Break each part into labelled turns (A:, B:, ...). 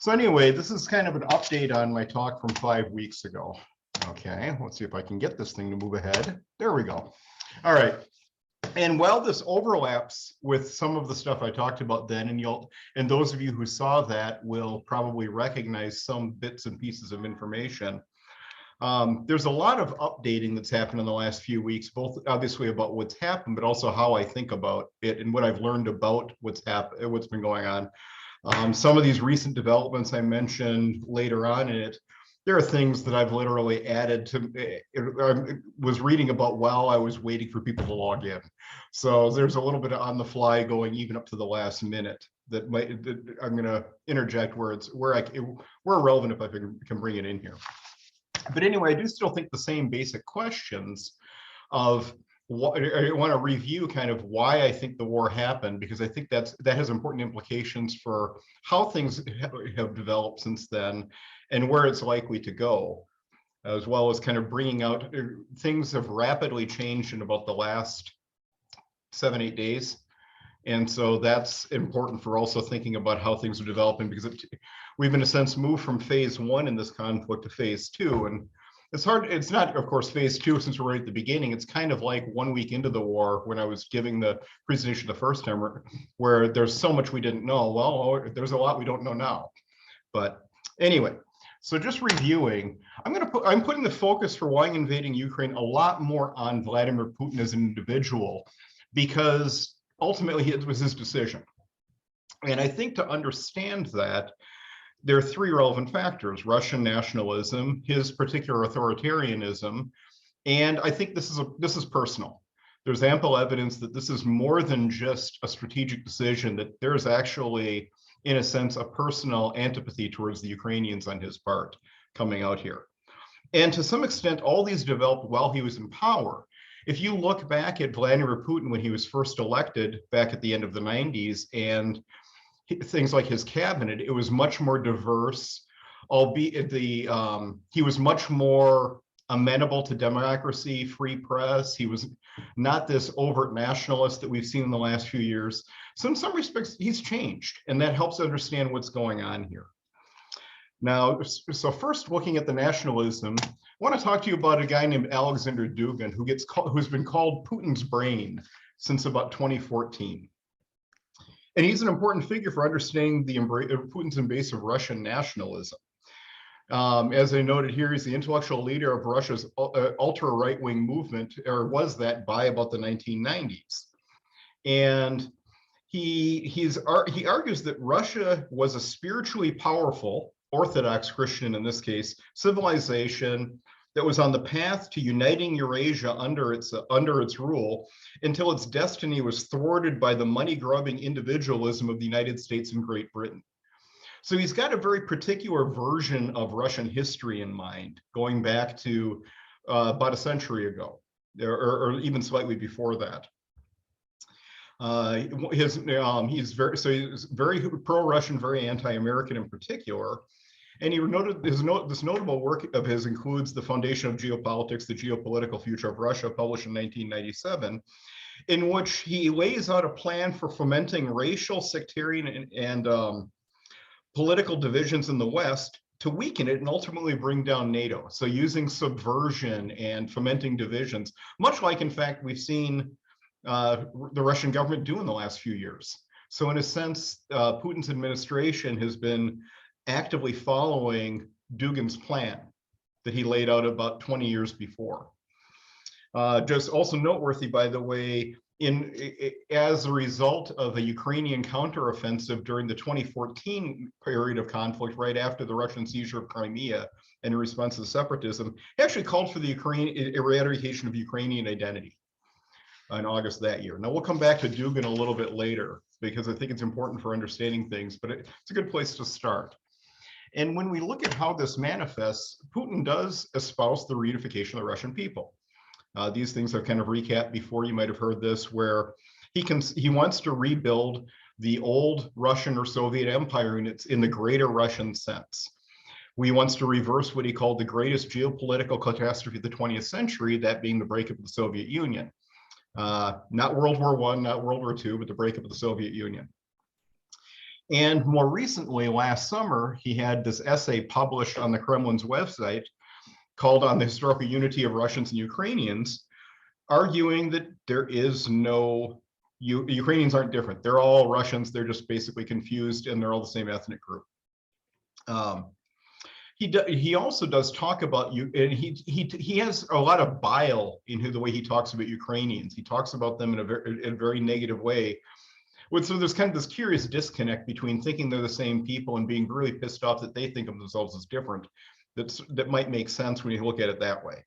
A: So anyway, this is kind of an update on my talk from 5 weeks ago. Okay, let's see if I can get this thing to move ahead. There we go. All right. And while this overlaps with some of the stuff I talked about then, and those of you who saw that will probably recognize some bits and pieces of information. There's a lot of updating that's happened in the last few weeks, both obviously about what's happened, but also how I think about it and what I've learned about what's been going on. Some of these recent developments I mentioned later on in it, there are things that I've literally added to, I was reading about while I was waiting for people to log in. So there's a little bit of on the fly going even up to the last minute that I'm going to interject where relevant if I can bring it in here. But anyway, I do still think the same basic questions of what I want to review kind of why I think the war happened, because I think that has important implications for how things have developed since then and where it's likely to go, as well as kind of bringing out things have rapidly changed in about the last 7-8 days. And so that's important for also thinking about how things are developing, because we've in a sense moved from phase 1 in this conflict to phase 2. And it's hard, it's not, of course, phase 2 since we're right at the beginning. It's kind of like 1 week into the war when I was giving the presentation the first time, where there's so much we didn't know. Well, there's a lot we don't know now. But anyway, so just reviewing, I'm putting the focus for why invading Ukraine a lot more on Vladimir Putin as an individual, because ultimately it was his decision. And I think to understand that, there are 3 relevant factors: Russian nationalism, his particular authoritarianism, and I think this is personal. There's ample evidence that this is more than just a strategic decision, that there's actually, in a sense, a personal antipathy towards the Ukrainians on his part coming out here. And to some extent, all these developed while he was in power. If you look back at Vladimir Putin when he was first elected back at the end of the 90s, and things like his cabinet, it was much more diverse, albeit he was much more amenable to democracy, free press. He was not this overt nationalist that we've seen in the last few years. So in some respects, he's changed, and that helps understand what's going on here. Now, so first looking at the nationalism, I want to talk to you about a guy named Alexander Dugin, who's been called Putin's brain since about 2014. And he's an important figure for understanding Putin's embrace of Russian nationalism. As I noted here, he's the intellectual leader of Russia's ultra-right-wing movement, or was that by about the 1990s. And he argues that Russia was a spiritually powerful, Orthodox Christian in this case, civilization that was on the path to uniting Eurasia under its rule, until its destiny was thwarted by the money-grubbing individualism of the United States and Great Britain. So he's got a very particular version of Russian history in mind, going back to about a century ago, or even slightly before that. He's very pro-Russian, very anti-American in particular. And he noted this notable work of his includes The Foundation of Geopolitics, The Geopolitical Future of Russia, published in 1997, in which he lays out a plan for fomenting racial, sectarian, and political divisions in the West to weaken it and ultimately bring down NATO. So using subversion and fomenting divisions, much like, in fact, we've seen the Russian government do in the last few years. So in a sense, Putin's administration has been actively following Dugin's plan that he laid out about 20 years before. Just also noteworthy, by the way, as a result of a Ukrainian counteroffensive during the 2014 period of conflict, right after the Russian seizure of Crimea and in response to separatism, he actually called for the eradication of Ukrainian identity in August that year. Now we'll come back to Dugin a little bit later, because I think it's important for understanding things, but it's a good place to start. And when we look at how this manifests, Putin does espouse the reunification of the Russian people. These things I've kind of recapped before. You might have heard this, where he wants to rebuild the old Russian or Soviet Empire in the greater Russian sense. He wants to reverse what he called the greatest geopolitical catastrophe of the 20th century, that being the breakup of the Soviet Union. Not World War I, not World War II, but the breakup of the Soviet Union. And more recently, last summer, he had this essay published on the Kremlin's website called On the Historical Unity of Russians and Ukrainians, arguing that there is no, Ukrainians aren't different. They're all Russians. They're just basically confused, and they're all the same ethnic group. He also does talk about you, and he has a lot of bile in the way he talks about Ukrainians. He talks about them in a very negative way. So there's kind of this curious disconnect between thinking they're the same people and being really pissed off that they think of themselves as different. That might make sense when you look at it that way.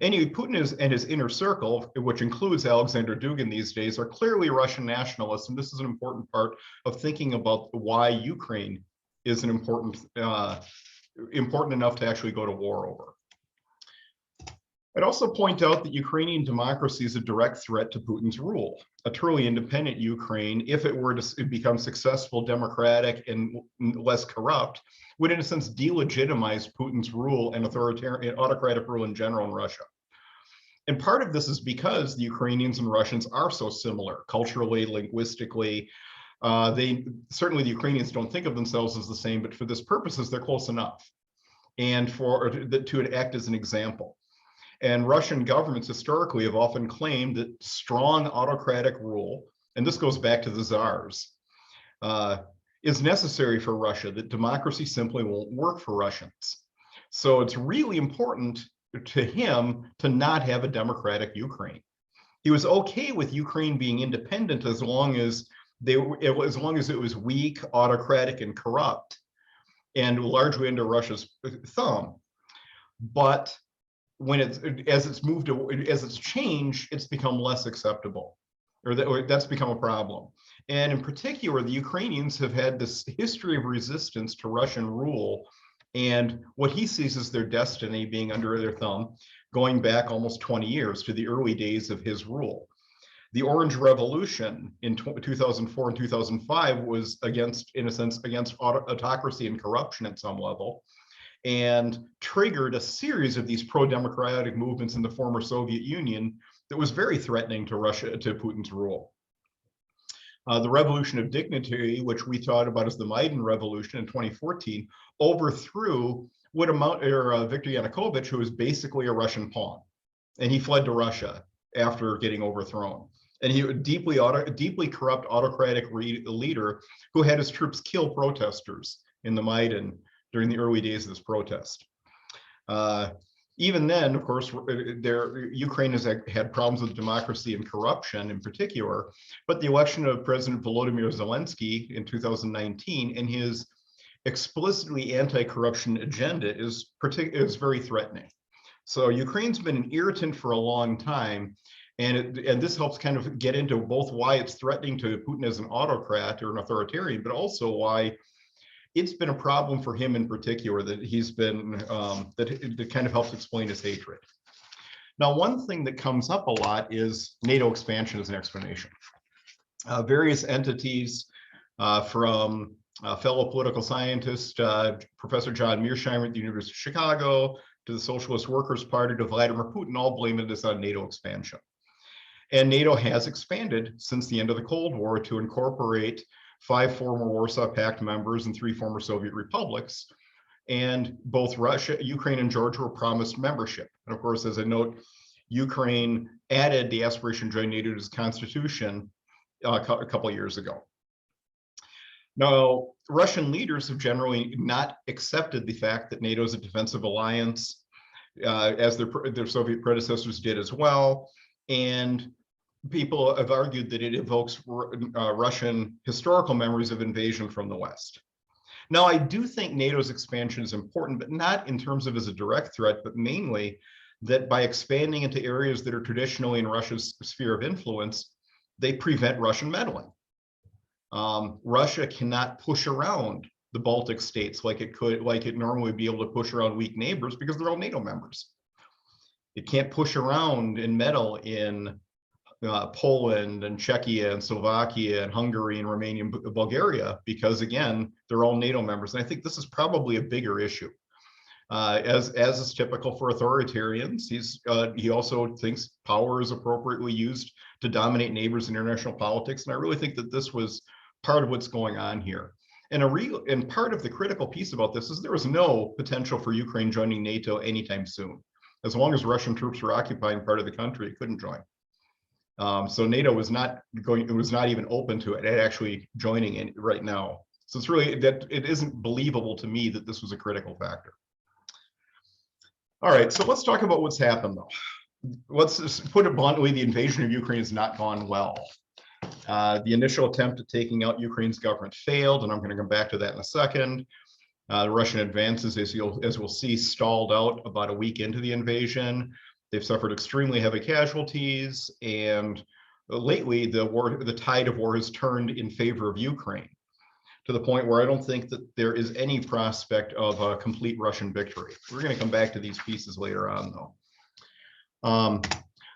A: Anyway, Putin and his inner circle, which includes Alexander Dugin these days, are clearly Russian nationalists, and this is an important part of thinking about why Ukraine is an important enough to actually go to war over. I'd also point out that Ukrainian democracy is a direct threat to Putin's rule. A truly independent Ukraine, if it were to become successful, democratic, and less corrupt, would in a sense delegitimize Putin's rule and authoritarian, autocratic rule in general in Russia. And part of this is because the Ukrainians and Russians are so similar culturally, linguistically. Certainly the Ukrainians don't think of themselves as the same, but for this purposes, they're close enough. And to act as an example. And Russian governments historically have often claimed that strong autocratic rule, and this goes back to the czars, is necessary for Russia, that democracy simply won't work for Russians. So it's really important to him to not have a democratic Ukraine. He was okay with Ukraine being independent as long as it was weak, autocratic, and corrupt, and largely under Russia's thumb. But when as it's changed, it's become less acceptable, or that's become a problem. And in particular, the Ukrainians have had this history of resistance to Russian rule and what he sees as their destiny being under their thumb, going back almost 20 years to the early days of his rule. The Orange Revolution in 2004 and 2005 was in a sense, against autocracy and corruption at some level, and triggered a series of these pro-democratic movements in the former Soviet Union that was very threatening to Putin's rule. The Revolution of Dignity, which we thought about as the Maidan Revolution in 2014, overthrew Viktor Yanukovych, who was basically a Russian pawn, and he fled to Russia after getting overthrown. And he was a deeply corrupt autocratic leader who had his troops kill protesters in the Maidan during the early days of this protest. Even then, of course, Ukraine has had problems with democracy and corruption in particular, but the election of President Vladimir Zelensky in 2019 and his explicitly anti-corruption agenda is very threatening. So Ukraine's been an irritant for a long time, and this helps kind of get into both why it's threatening to Putin as an autocrat or an authoritarian, but also why it's been a problem for him in particular that he's been, that kind of helps explain his hatred. Now, one thing that comes up a lot is NATO expansion as an explanation. Various entities from fellow political scientist, Professor John Mearsheimer at the University of Chicago, to the Socialist Workers' Party, to Vladimir Putin, all blaming this on NATO expansion. And NATO has expanded since the end of the Cold War to incorporate 5 former Warsaw Pact members and 3 former Soviet republics. And both Russia, Ukraine, and Georgia were promised membership. And of course, as a note, Ukraine added the aspiration to join NATO to its constitution a couple of years ago. Now, Russian leaders have generally not accepted the fact that NATO is a defensive alliance, as their Soviet predecessors did as well. And people have argued that it evokes Russian historical memories of invasion from the West. Now, I do think NATO's expansion is important, but not in terms of as a direct threat, but mainly that by expanding into areas that are traditionally in Russia's sphere of influence, they prevent Russian meddling. Russia cannot push around the Baltic states like it normally would be able to push around weak neighbors because they're all NATO members. It can't push around and meddle in Poland and Czechia and Slovakia and Hungary and Romania and Bulgaria because, again, they're all NATO members. And I think this is probably a bigger issue. As is typical for authoritarians, he also thinks power is appropriately used to dominate neighbors in international politics. And I really think that this was part of what's going on here. And part of the critical piece about this is there was no potential for Ukraine joining NATO anytime soon. As long as Russian troops were occupying part of the country, it couldn't join. So NATO was not going, it was not even open to it actually joining in right now. So it's really that it isn't believable to me that this was a critical factor. All right, so let's talk about what's happened though. Let's just put it bluntly, the invasion of Ukraine has not gone well. The initial attempt at taking out Ukraine's government failed, and I'm going to come back to that in a second. The Russian advances, as we'll see, stalled out about a week into the invasion. They've suffered extremely heavy casualties, and lately the tide of war has turned in favor of Ukraine, to the point where I don't think that there is any prospect of a complete Russian victory. We're going to come back to these pieces later on, though.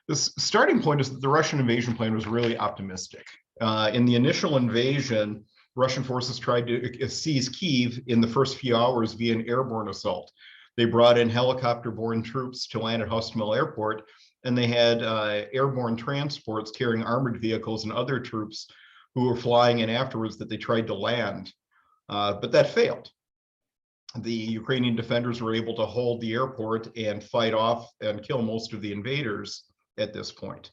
A: The starting point is that the Russian invasion plan was really optimistic. In the initial invasion, Russian forces tried to seize Kyiv in the first few hours via an airborne assault. They brought in helicopter-borne troops to land at Hostomel Airport, and they had airborne transports carrying armored vehicles and other troops who were flying in afterwards that they tried to land, but that failed. The Ukrainian defenders were able to hold the airport and fight off and kill most of the invaders at this point.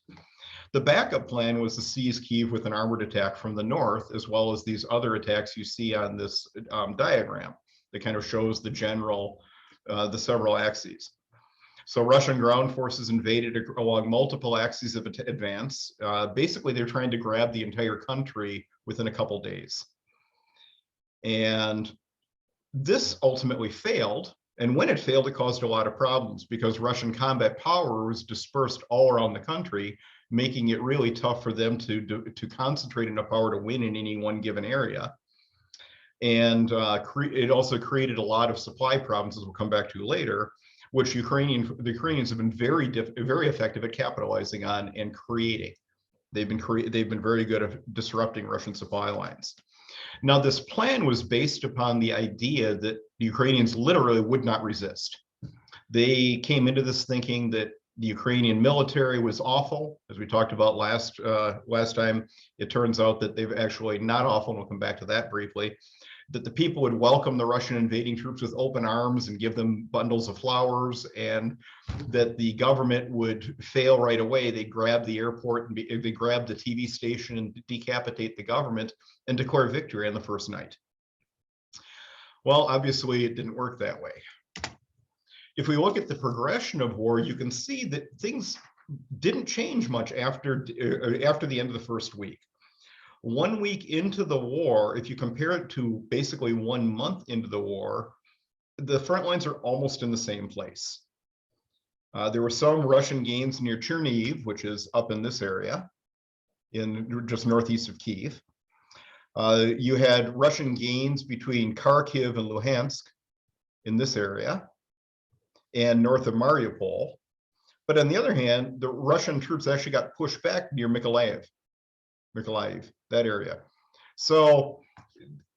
A: The backup plan was to seize Kyiv with an armored attack from the north, as well as these other attacks you see on this diagram that kind of shows the general, the several axes. So Russian ground forces invaded along multiple axes of advance. Basically, they're trying to grab the entire country within a couple days. And this ultimately failed. And when it failed, it caused a lot of problems because Russian combat power was dispersed all around the country, making it really tough for them to concentrate enough power to win in any one given area. And it also created a lot of supply problems, as we'll come back to later, which the Ukrainians have been very effective at capitalizing on and creating. They've been very good at disrupting Russian supply lines. Now, this plan was based upon the idea that the Ukrainians literally would not resist. They came into this thinking that the Ukrainian military was awful, as we talked about last time. It turns out that they've actually not awful, and we'll come back to that briefly. That the people would welcome the Russian invading troops with open arms and give them bundles of flowers, and that the government would fail right away. They grab the airport and they grab the TV station and decapitate the government and declare victory on the first night. Well, obviously it didn't work that way. If we look at the progression of war, you can see that things didn't change much after the end of the first week. 1 week into the war, if you compare it to basically 1 month into the war, the front lines are almost in the same place. There were some Russian gains near Chernihiv, which is up in this area, in just northeast of Kyiv. You had Russian gains between Kharkiv and Luhansk in this area, and north of Mariupol. But on the other hand, the Russian troops actually got pushed back near Mykolaiv, that area. So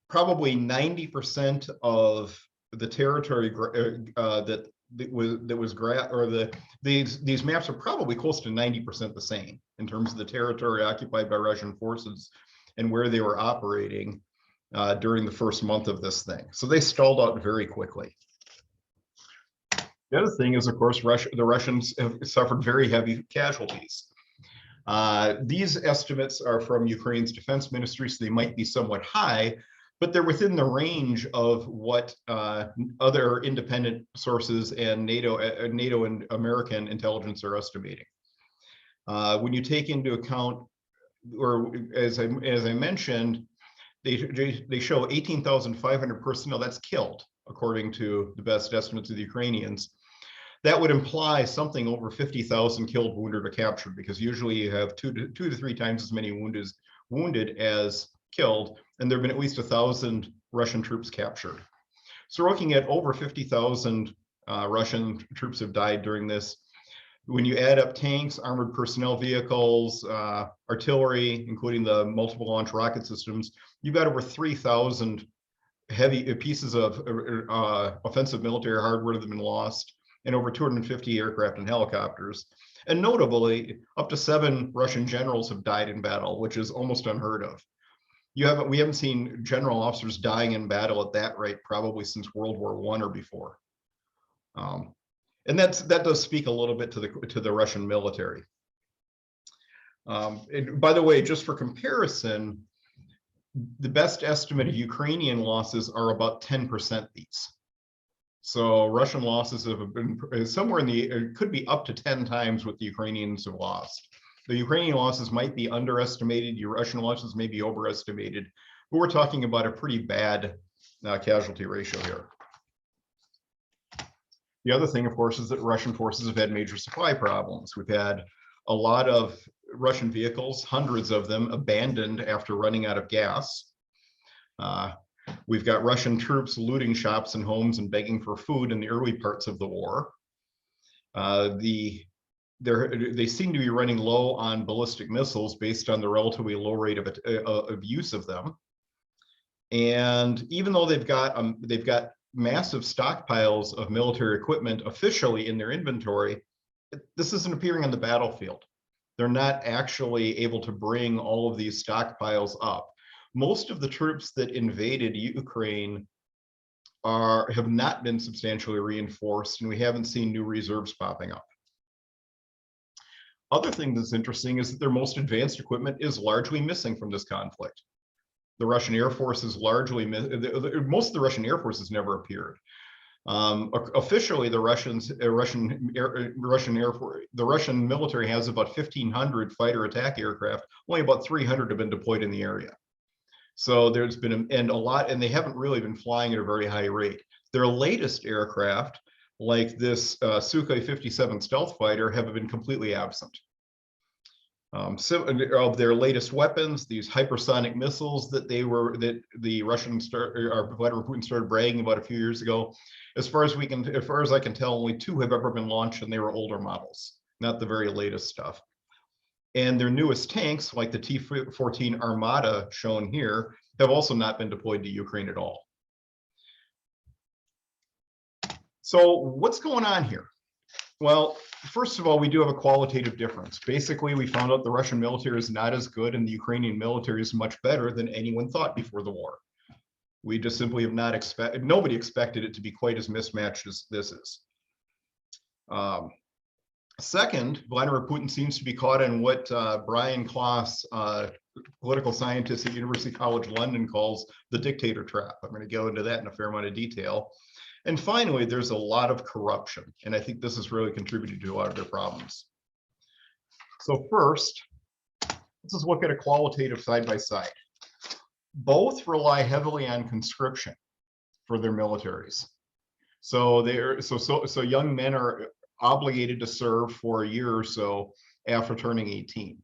A: probably 90% of the territory these maps are probably close to 90% the same in terms of the territory occupied by Russian forces and where they were operating during the first month of this thing. So they stalled out very quickly. The other thing is, of course, the Russians have suffered very heavy casualties. These estimates are from Ukraine's defense ministry, so they might be somewhat high, but they're within the range of what other independent sources and NATO and American intelligence are estimating. When you take into account, or as I mentioned, they show 18,500 personnel that's killed, according to the best estimates of the Ukrainians. That would imply something over 50,000 killed, wounded, or captured, because usually you have two to three times as many wounded as killed, and there have been at least 1,000 Russian troops captured. So we're looking at over 50,000 Russian troops have died during this. When you add up tanks, armored personnel vehicles, artillery, including the multiple launch rocket systems, you've got over 3,000 heavy pieces of offensive military hardware that have been lost, and over 250 aircraft and helicopters. And notably, up to 7 Russian generals have died in battle, which is almost unheard of. we haven't seen general officers dying in battle at that rate probably since World War I or before. And that does speak a little bit to the Russian military. And by the way, just for comparison, the best estimate of Ukrainian losses are about 10% these. So Russian losses have been somewhere it could be up to 10 times what the Ukrainians have lost. The Ukrainian losses might be underestimated, your Russian losses may be overestimated, but we're talking about a pretty bad casualty ratio here. The other thing, of course, is that Russian forces have had major supply problems. We've had a lot of Russian vehicles, hundreds of them, abandoned after running out of gas. We've got Russian troops looting shops and homes and begging for food in the early parts of the war. They seem to be running low on ballistic missiles based on the relatively low rate of use of them. And even though they've got massive stockpiles of military equipment officially in their inventory, this isn't appearing on the battlefield. They're not actually able to bring all of these stockpiles up. Most of the troops that invaded Ukraine have not been substantially reinforced, and we haven't seen new reserves popping up. Other thing that's interesting is that their most advanced equipment is largely missing from this conflict. The Russian Air Force is largely most of the Russian Air Force has never appeared. Officially, the Russian military has about 1,500 fighter attack aircraft. Only about 300 have been deployed in the area. So there's been and they haven't really been flying at a very high rate. Their latest aircraft, like this Sukhoi 57 stealth fighter, have been completely absent. So of their latest weapons, these hypersonic missiles that the Russians Vladimir Putin started bragging about a few years ago, as far as I can tell, only 2 have ever been launched, and they were older models, not the very latest stuff. And their newest tanks, like the T-14 Armata shown here, have also not been deployed to Ukraine at all. So what's going on here? Well, first of all, we do have a qualitative difference. Basically, we found out the Russian military is not as good and the Ukrainian military is much better than anyone thought before the war. We just simply have not nobody expected it to be quite as mismatched as this is. Second, Vladimir Putin seems to be caught in what Brian Klaas, political scientist at University College London, calls the dictator trap. I'm going to go into that in a fair amount of detail. And finally, there's a lot of corruption, and I think this has really contributed to a lot of their problems. So first, let's just look at a qualitative side-by-side. Both rely heavily on conscription for their militaries. So young men are obligated to serve for a year or so after turning 18.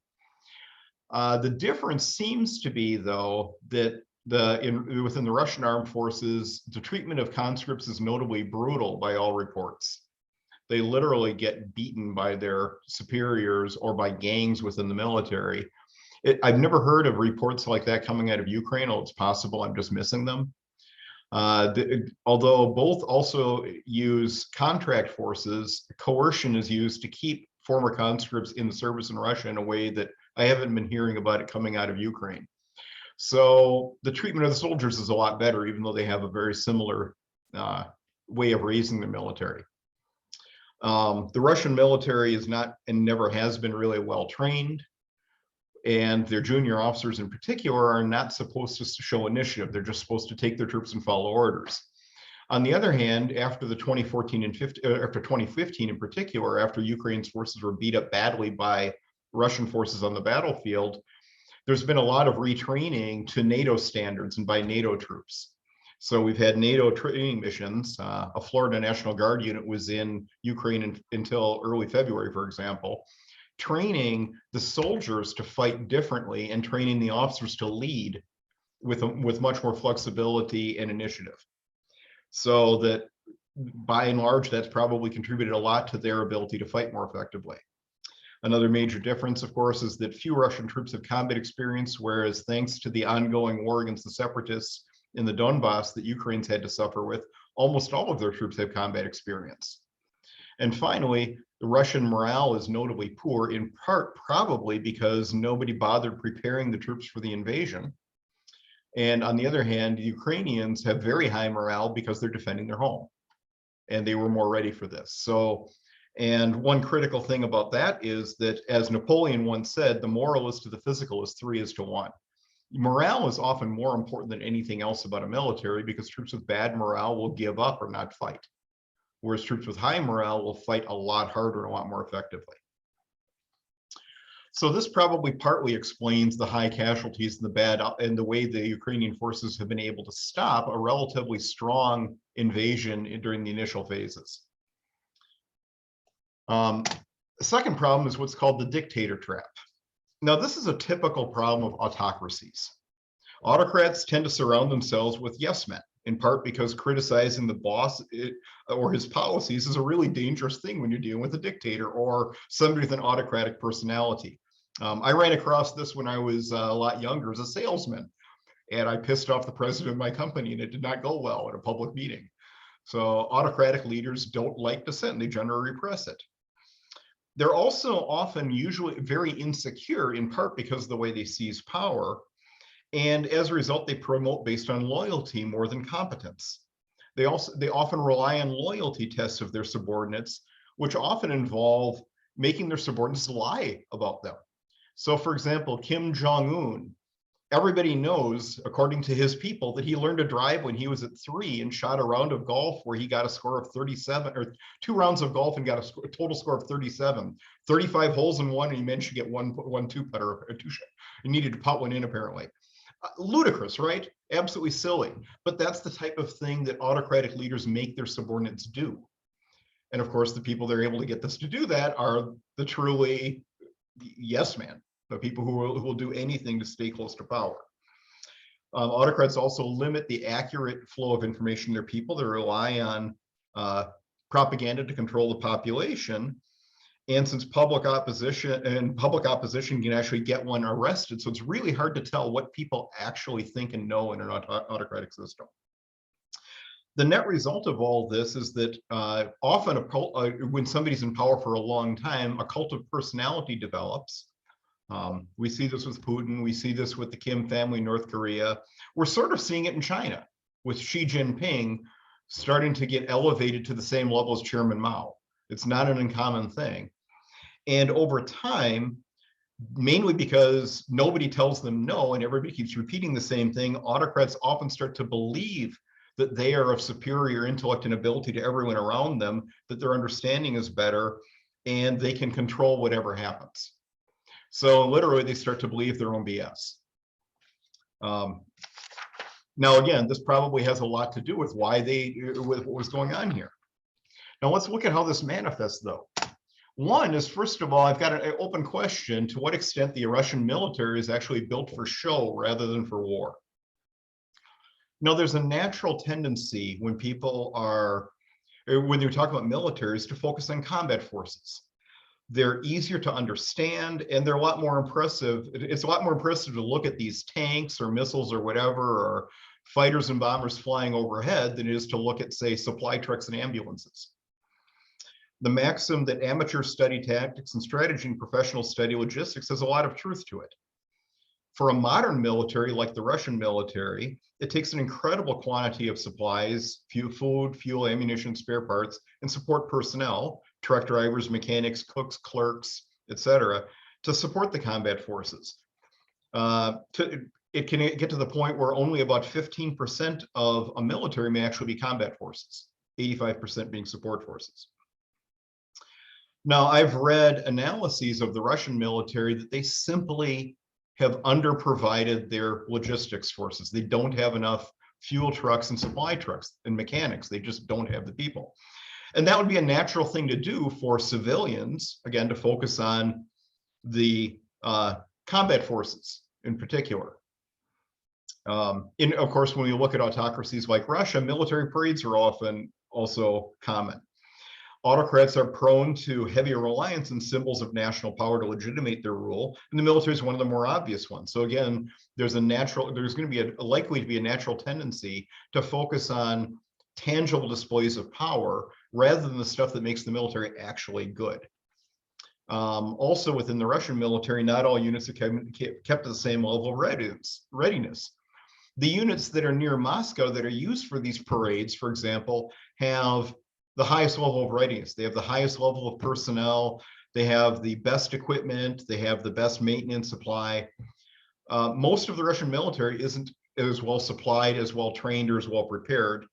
A: The difference seems to be, though, that within the Russian armed forces, the treatment of conscripts is notably brutal by all reports. They literally get beaten by their superiors or by gangs within the military. I've never heard of reports like that coming out of Ukraine. It's possible I'm just missing them. Although both also use contract forces, coercion is used to keep former conscripts in the service in Russia in a way that I haven't been hearing about it coming out of Ukraine. So the treatment of the soldiers is a lot better, even though they have a very similar way of raising the military. The Russian military is not and never has been really well trained, and their junior officers in particular are not supposed to show initiative. They're just supposed to take their troops and follow orders. On the other hand, after the 2014 and 15, after 2015 in particular, after Ukraine's forces were beat up badly by Russian forces on the battlefield, there's been a lot of retraining to NATO standards and by NATO troops. So we've had NATO training missions. A Florida National Guard unit was in Ukraine until early February, for example, training the soldiers to fight differently and training the officers to lead with much more flexibility and initiative. So that by and large, that's probably contributed a lot to their ability to fight more effectively. Another major difference, of course, is that few Russian troops have combat experience, whereas thanks to the ongoing war against the separatists in the Donbass that Ukraine's had to suffer with, almost all of their troops have combat experience. And finally, the Russian morale is notably poor, in part probably because nobody bothered preparing the troops for the invasion. And on the other hand, the Ukrainians have very high morale because they're defending their home, and they were more ready for this. So, and one critical thing about that is that, as Napoleon once said, the moral is to the physical is 3:1. Morale is often more important than anything else about a military, because troops with bad morale will give up or not fight, whereas troops with high morale will fight a lot harder and a lot more effectively. So this probably partly explains the high casualties and the way the Ukrainian forces have been able to stop a relatively strong invasion during the initial phases. The second problem is what's called the dictator trap. Now, this is a typical problem of autocracies. Autocrats tend to surround themselves with yes men, in part because criticizing the boss or his policies is a really dangerous thing when you're dealing with a dictator or somebody with an autocratic personality. I ran across this when I was a lot younger as a salesman, and I pissed off the president of my company, and it did not go well at a public meeting. So autocratic leaders don't like dissent. They generally repress it. They're also often usually very insecure, in part because of the way they seize power. And as a result, they promote based on loyalty more than competence. They often rely on loyalty tests of their subordinates, which often involve making their subordinates lie about them. So, for example, Kim Jong-un, everybody knows, according to his people, that he learned to drive when he was at 3 and shot a round of golf where he got a score of 37, or 2 rounds of golf and got a total score of 37, 35 holes in one, and he managed to get one two putter, or two shot. He needed to putt one in, apparently. Ludicrous, right? Absolutely silly. But that's the type of thing that autocratic leaders make their subordinates do. And of course, the people they're able to get this to do that are the truly yes man, the people who will do anything to stay close to power. Autocrats also limit the accurate flow of information to their people. They rely on propaganda to control the population. And since public opposition can actually get one arrested, so it's really hard to tell what people actually think and know in an autocratic system. The net result of all this is that often when somebody's in power for a long time, a cult of personality develops. We see this with Putin. We see this with the Kim family in North Korea. We're sort of seeing it in China with Xi Jinping starting to get elevated to the same level as Chairman Mao. It's not an uncommon thing. And over time, mainly because nobody tells them no and everybody keeps repeating the same thing, autocrats often start to believe that they are of superior intellect and ability to everyone around them, that their understanding is better, and they can control whatever happens. So literally, they start to believe their own BS. Now, again, this probably has a lot to do with with what was going on here. Now, let's look at how this manifests, though. One is, first of all, I've got an open question: to what extent the Russian military is actually built for show rather than for war? Now, there's a natural tendency when when you talk about militaries to focus on combat forces. They're easier to understand, and they're a lot more impressive. It's a lot more impressive to look at these tanks or missiles or whatever, or fighters and bombers flying overhead, than it is to look at, say, supply trucks and ambulances. The maxim that amateurs study tactics and strategy and professionals study logistics has a lot of truth to it. For a modern military like the Russian military, it takes an incredible quantity of supplies, food, fuel, ammunition, spare parts, and support personnel, truck drivers, mechanics, cooks, clerks, etc., to support the combat forces. It can get to the point where only about 15% of a military may actually be combat forces, 85% being support forces. Now, I've read analyses of the Russian military that they simply have underprovided their logistics forces. They don't have enough fuel trucks and supply trucks and mechanics. They just don't have the people. And that would be a natural thing to do for civilians, again, to focus on the combat forces in particular. Of course, when we look at autocracies like Russia, military parades are often also common. Autocrats are prone to heavier reliance on symbols of national power to legitimate their rule, and the military is one of the more obvious ones. So again, there's going to be likely to be a natural tendency to focus on tangible displays of power rather than the stuff that makes the military actually good. Also within the Russian military, not all units are kept at the same level of readiness. The units that are near Moscow that are used for these parades, for example, have the highest level of readiness. They have the highest level of personnel. They have the best equipment. They have the best maintenance supply. Most of the Russian military isn't as well supplied, as well trained, or as well prepared.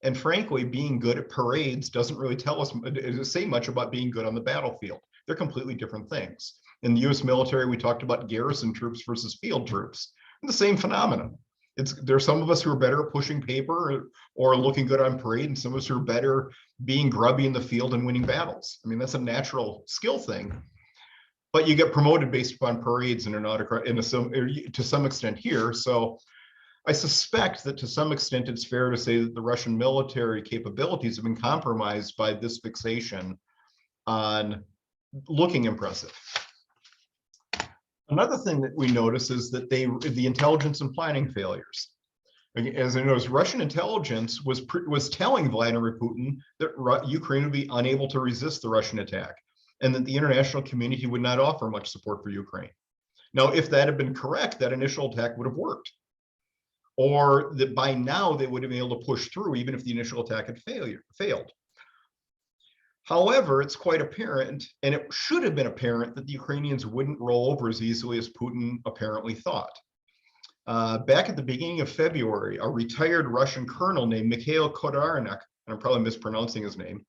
A: And frankly, being good at parades doesn't really say much about being good on the battlefield. They're completely different things. In the US military, we talked about garrison troops versus field troops. The same phenomenon. There's some of us who are better at pushing paper or looking good on parade, and some of us who are better being grubby in the field and winning battles. I mean, that's a natural skill thing. But you get promoted based upon parades and to some extent here. So I suspect that to some extent it's fair to say that the Russian military capabilities have been compromised by this fixation on looking impressive. Another thing that we notice is that the intelligence and planning failures. As I noticed, Russian intelligence was telling Vladimir Putin that Ukraine would be unable to resist the Russian attack, and that the international community would not offer much support for Ukraine. Now, if that had been correct, that initial attack would have worked. Or that by now they would have been able to push through even if the initial attack had failed. However, it's quite apparent, and it should have been apparent, that the Ukrainians wouldn't roll over as easily as Putin apparently thought. Back at the beginning of February, a retired Russian colonel named Mikhail Kodarnik, and I'm probably mispronouncing his name,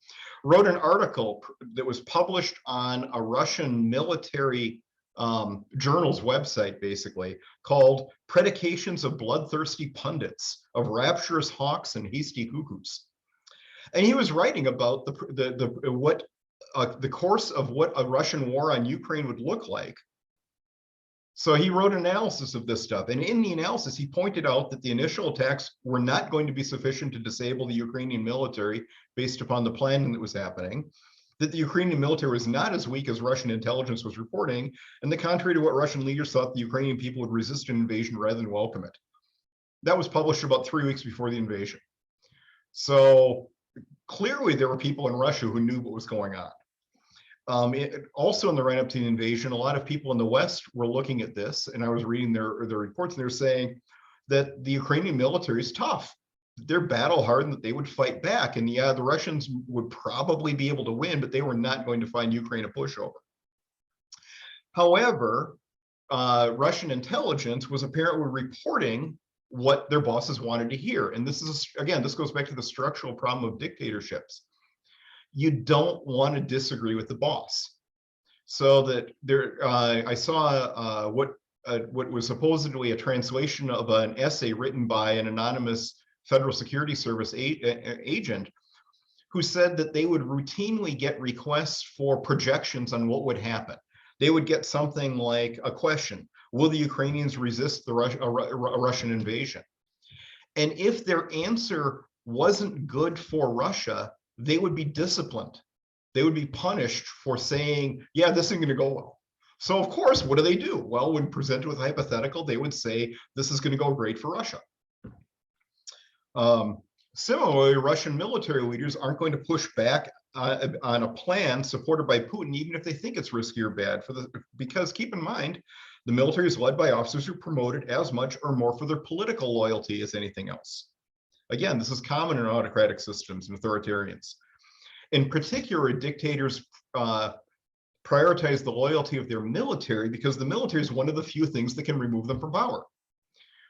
A: wrote an article that was published on a Russian military journal's website, basically, called Predications of Bloodthirsty Pundits, of Rapturous Hawks and Hasty Cuckoos. And he was writing about the course of what a Russian war on Ukraine would look like. So he wrote an analysis of this stuff. And in the analysis, he pointed out that the initial attacks were not going to be sufficient to disable the Ukrainian military based upon the planning that was happening, that the Ukrainian military was not as weak as Russian intelligence was reporting, and the contrary to what Russian leaders thought, the Ukrainian people would resist an invasion rather than welcome it. That was published about 3 weeks before the invasion. So clearly there were people in Russia who knew what was going on. Also in the run-up to the invasion, a lot of people in the West were looking at this, and I was reading their reports, and they're saying that the Ukrainian military is tough. They're battle hardened, that they would fight back, and yeah, the Russians would probably be able to win, but they were not going to find Ukraine a pushover. However, Russian intelligence was apparently reporting what their bosses wanted to hear, and this is, again, this goes back to the structural problem of dictatorships. You don't want to disagree with the boss. So that I saw what was supposedly a translation of an essay written by an anonymous Federal Security Service agent who said that they would routinely get requests for projections on what would happen. They would get something like a question: will the Ukrainians resist a Russian invasion? And if their answer wasn't good for Russia, they would be disciplined. They would be punished for saying, yeah, this isn't going to go well. So of course, what do? Well, when presented with a hypothetical, they would say, this is going to go great for Russia. Similarly, Russian military leaders aren't going to push back on a plan supported by Putin, even if they think it's risky or bad, because keep in mind, the military is led by officers who are promoted as much or more for their political loyalty as anything else. Again, this is common in autocratic systems and authoritarians. In particular, dictators prioritize the loyalty of their military because the military is one of the few things that can remove them from power.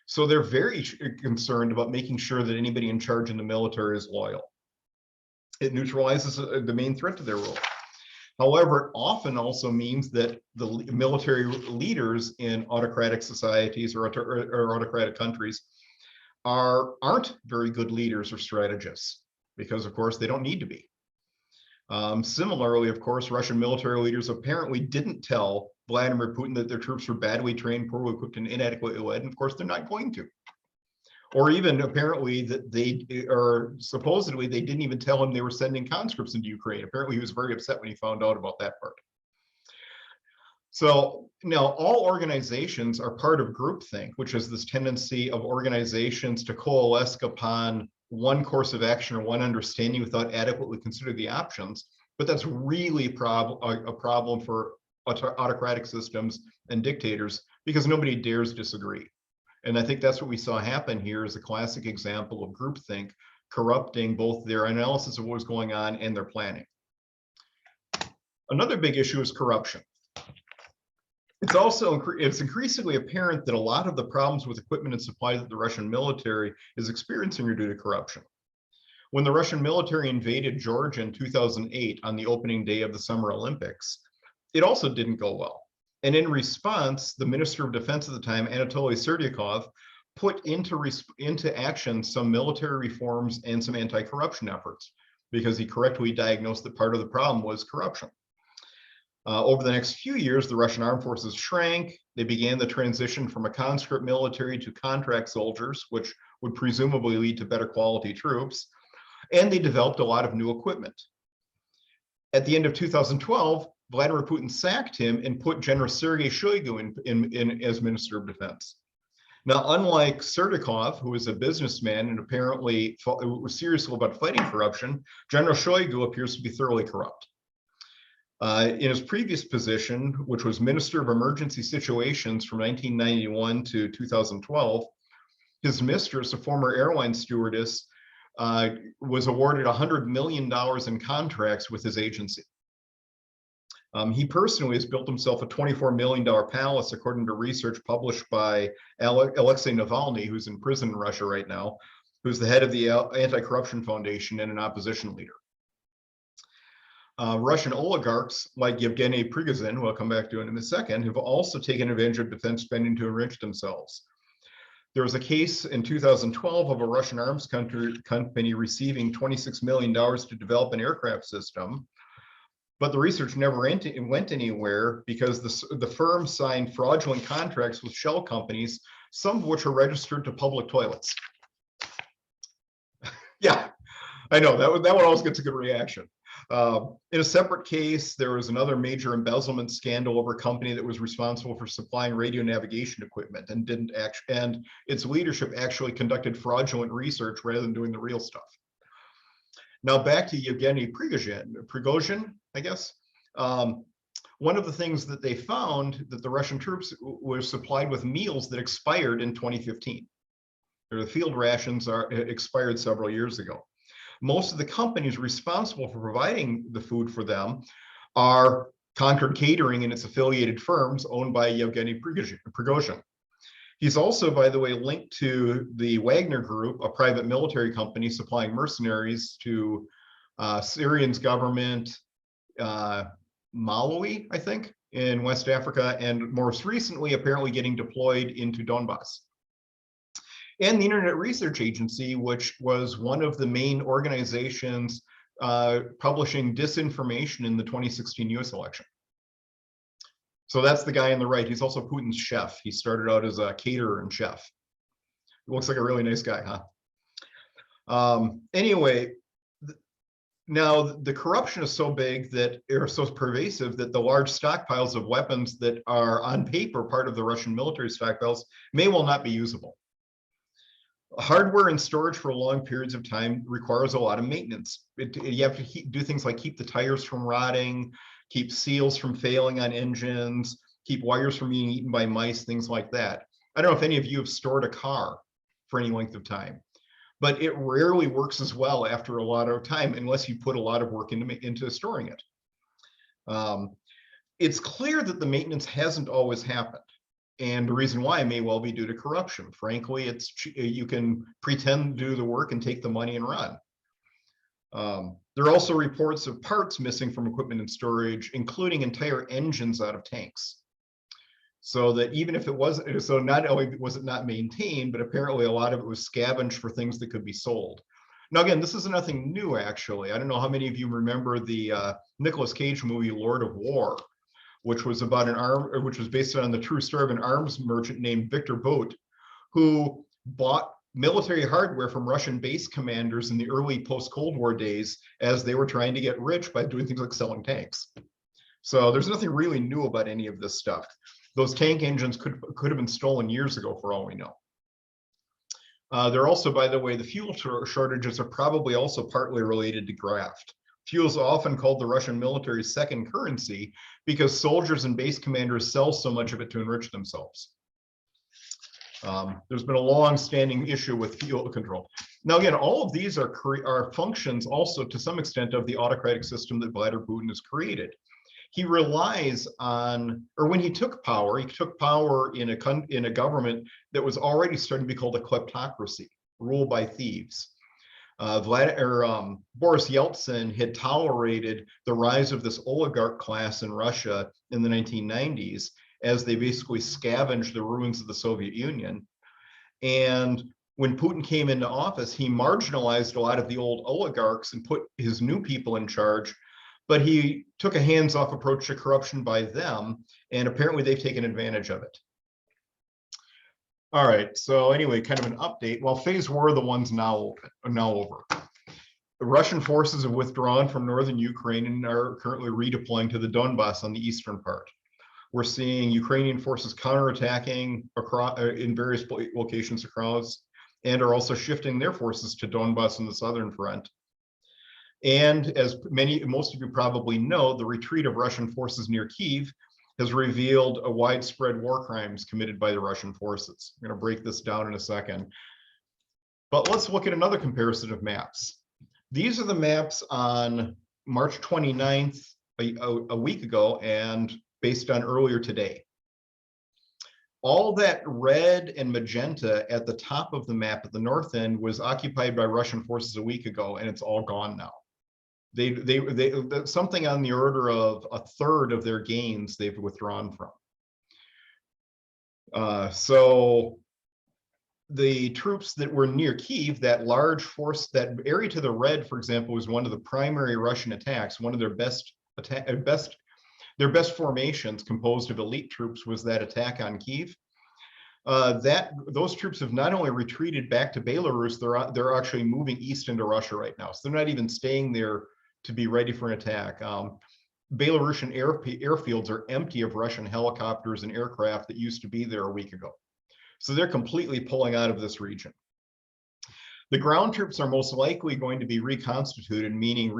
A: So they're very concerned about making sure that anybody in charge in the military is loyal. It neutralizes the main threat to their rule. However, it often also means that the military leaders in autocratic societies or autocratic countries aren't very good leaders or strategists, because of course they don't need to be. Similarly, of course, Russian military leaders apparently didn't tell Vladimir Putin that their troops were badly trained, poorly equipped, and inadequately led, and of course they're not going to. Or even apparently that supposedly they didn't even tell him they were sending conscripts into Ukraine. Apparently he was very upset when he found out about that part. So now all organizations are part of groupthink, which is this tendency of organizations to coalesce upon one course of action or one understanding without adequately considering the options. But that's really a problem for autocratic systems and dictators, because nobody dares disagree. And I think that's what we saw happen here is a classic example of groupthink corrupting both their analysis of what was going on and their planning. Another big issue is corruption. It's increasingly apparent that a lot of the problems with equipment and supplies that the Russian military is experiencing are due to corruption. When the Russian military invaded Georgia in 2008 on the opening day of the Summer Olympics, it also didn't go well. And in response, the Minister of Defense at the time, Anatoly Serdyakov, put into action some military reforms and some anti-corruption efforts because he correctly diagnosed that part of the problem was corruption. Over the next few years, the Russian armed forces shrank. They began the transition from a conscript military to contract soldiers, which would presumably lead to better quality troops. And they developed a lot of new equipment. At the end of 2012, Vladimir Putin sacked him and put General Sergei Shoigu in as Minister of Defense. Now, unlike Serdyakov, who was a businessman and apparently was serious about fighting corruption, General Shoigu appears to be thoroughly corrupt. In his previous position, which was Minister of Emergency Situations from 1991 to 2012, his mistress, a former airline stewardess, was awarded $100 million in contracts with his agency. He personally has built himself a $24 million palace, according to research published by Alexei Navalny, who's in prison in Russia right now, who's the head of the Anti-Corruption Foundation and an opposition leader. Russian oligarchs like Yevgeny Prigozhin, who I'll come back to in a second, have also taken advantage of defense spending to enrich themselves. There was a case in 2012 of a Russian arms company receiving $26 million to develop an aircraft system, but the research never went anywhere because the firm signed fraudulent contracts with shell companies, some of which are registered to public toilets. Yeah, I know, that one always gets a good reaction. In a separate case, there was another major embezzlement scandal over a company that was responsible for supplying radio navigation equipment and its leadership actually conducted fraudulent research rather than doing the real stuff. Now back to Yevgeny Prigozhin, I guess. One of the things that they found that the Russian troops were supplied with meals that expired in 2015. The field rations expired several years ago. Most of the companies responsible for providing the food for them are Concord Catering and its affiliated firms owned by Yevgeny Prigozhin. He's also, by the way, linked to the Wagner Group, a private military company supplying mercenaries to Syrian's government, Malawi, I think, in West Africa, and most recently, apparently getting deployed into Donbass. And the Internet Research Agency, which was one of the main organizations publishing disinformation in the 2016 US election. So that's the guy on the right. He's also Putin's chef. He started out as a caterer and chef. He looks like a really nice guy, huh? Anyway, now the corruption is so big that, or so pervasive, that the large stockpiles of weapons that are on paper part of the Russian military stockpiles may well not be usable. Hardware and storage for long periods of time requires a lot of maintenance. You have to do things like keep the tires from rotting, keep seals from failing on engines, keep wires from being eaten by mice, things like that. I don't know if any of you have stored a car for any length of time, but it rarely works as well after a lot of time unless you put a lot of work into storing it. It's clear that the maintenance hasn't always happened. And the reason why may well be due to corruption. Frankly, you can pretend to do the work and take the money and run. There are also reports of parts missing from equipment and storage, including entire engines out of tanks. So that even if it wasn't, so not only was it not maintained, but apparently a lot of it was scavenged for things that could be sold. Now, again, this is nothing new, actually. I don't know how many of you remember the Nicolas Cage movie, Lord of War, which was about which was based on the true story of an arms merchant named Victor Bout, who bought military hardware from Russian base commanders in the early post-Cold War days as they were trying to get rich by doing things like selling tanks. So there's nothing really new about any of this stuff. Those tank engines could have been stolen years ago for all we know. They're also, by the way, the fuel shortages are probably also partly related to graft. Fuel is often called the Russian military's second currency because soldiers and base commanders sell so much of it to enrich themselves. There's been a long-standing issue with field control. Now, again, all of these are functions also to some extent of the autocratic system that Vladimir Putin has created. He relies on, or when he took power in a government that was already starting to be called a kleptocracy, ruled by thieves. Boris Yeltsin had tolerated the rise of this oligarch class in Russia in the 1990s as they basically scavenged the ruins of the Soviet Union. And when Putin came into office, he marginalized a lot of the old oligarchs and put his new people in charge, but he took a hands-off approach to corruption by them, and apparently they've taken advantage of it. All right, so anyway, kind of an update. Well, phase war are the ones now over. The Russian forces have withdrawn from northern Ukraine and are currently redeploying to the Donbass on the eastern part. We're seeing Ukrainian forces counterattacking across in various locations across, and are also shifting their forces to Donbass on the southern front. And as most of you probably know, the retreat of Russian forces near Kyiv has revealed a widespread war crimes committed by the Russian forces. I'm going to break this down in a second. But let's look at another comparison of maps. These are the maps on March 29th, a week ago, and based on earlier today. All that red and magenta at the top of the map at the north end was occupied by Russian forces a week ago, and it's all gone now. Something on the order of a third of their gains they've withdrawn from. So the troops that were near Kyiv, that large force, that area to the red, for example, was one of the primary Russian attacks. One of their best formations, composed of elite troops, was that attack on Kyiv. Those troops have not only retreated back to Belarus, they're actually moving east into Russia right now. So they're not even staying there to be ready for an attack. Belarusian airfields are empty of Russian helicopters and aircraft that used to be there a week ago. So they're completely pulling out of this region. The ground troops are most likely going to be reconstituted, meaning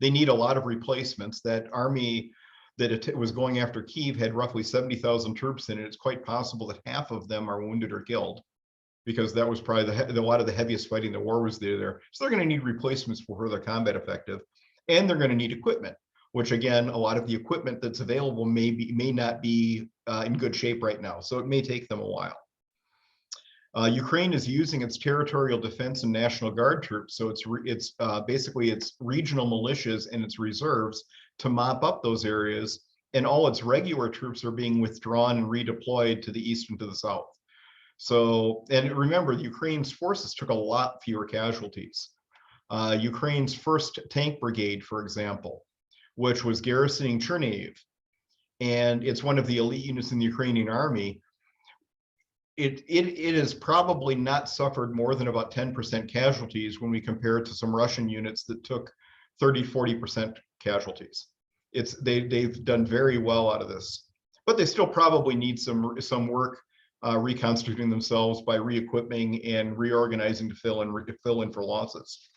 A: they need a lot of replacements. That army that was going after Kyiv had roughly 70,000 troops in it. It's quite possible that half of them are wounded or killed, because that was probably a lot of the heaviest fighting the war was there. So they're going to need replacements for further combat effective, and they're going to need equipment, which again, a lot of the equipment that's available may not be in good shape right now. So it may take them a while. Ukraine is using its territorial defense and National Guard troops. So it's basically its regional militias and its reserves to mop up those areas, and all its regular troops are being withdrawn and redeployed to the east and to the south. So, and remember, Ukraine's forces took a lot fewer casualties. Ukraine's 1st Tank Brigade, for example, which was garrisoning Chernihiv, and it's one of the elite units in the Ukrainian army, it has probably not suffered more than about 10% casualties when we compare it to some Russian units that took 30–40% casualties. They've done very well out of this, but they still probably need some work reconstituting themselves by re-equipping and reorganizing to fill in for losses.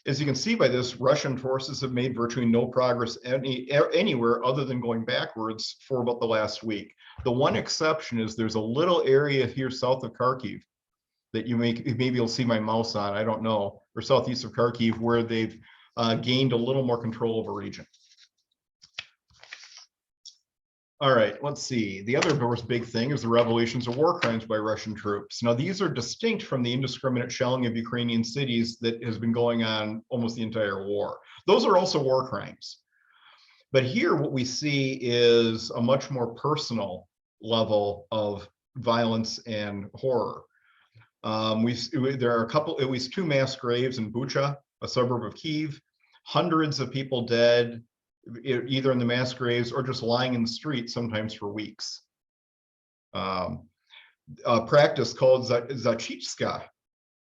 A: As you can see by this, Russian forces have made virtually no progress anywhere other than going backwards for about the last week. The one exception is there's a little area here south of Kharkiv that maybe you'll see my mouse on, I don't know, or southeast of Kharkiv, where they've gained a little more control of a region. All right, let's see. The other, of course, big thing is the revelations of war crimes by Russian troops. Now, these are distinct from the indiscriminate shelling of Ukrainian cities that has been going on almost the entire war. Those are also war crimes. But here, what we see is a much more personal level of violence and horror. There are at least 2 mass graves in Bucha, a suburb of Kyiv, hundreds of people dead, either in the mass graves or just lying in the street, sometimes for weeks. A practice called Zachitska,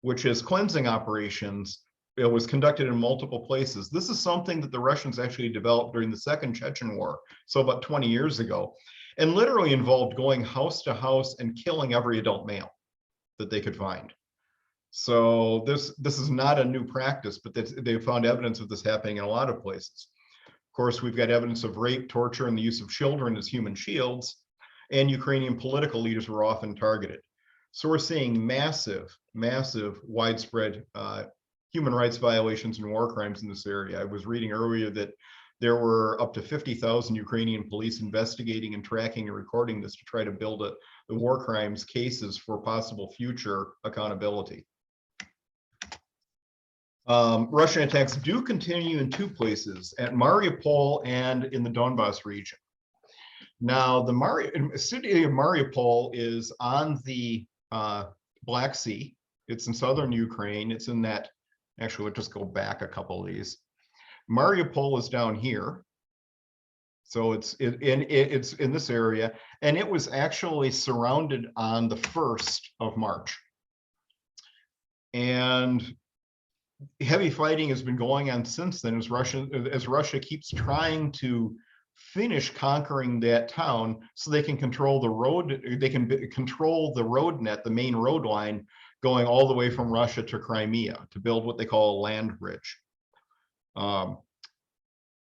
A: which is cleansing operations, it was conducted in multiple places. This is something that the Russians actually developed during the Second Chechen War, so about 20 years ago, and literally involved going house to house and killing every adult male that they could find. So this is not a new practice, but they found evidence of this happening in a lot of places. Of course, we've got evidence of rape, torture, and the use of children as human shields. and Ukrainian political leaders were often targeted. So we're seeing massive, widespread human rights violations and war crimes in this area. I was reading earlier that there were up to 50,000 Ukrainian police investigating and tracking and recording this to try to build the war crimes cases for possible future accountability. Russian attacks do continue in two places, at Mariupol and in the Donbas region. Now, the city of Mariupol is on the Black Sea. It's in southern Ukraine. It's in that, actually, let's just go back a couple of these. Mariupol is down here. So it's in this area, and it was actually surrounded on the 1st of March. And heavy fighting has been going on since then as Russia keeps trying to finish conquering that town so they can control the road, they can control the road net, the main road line going all the way from Russia to Crimea to build what they call a land bridge.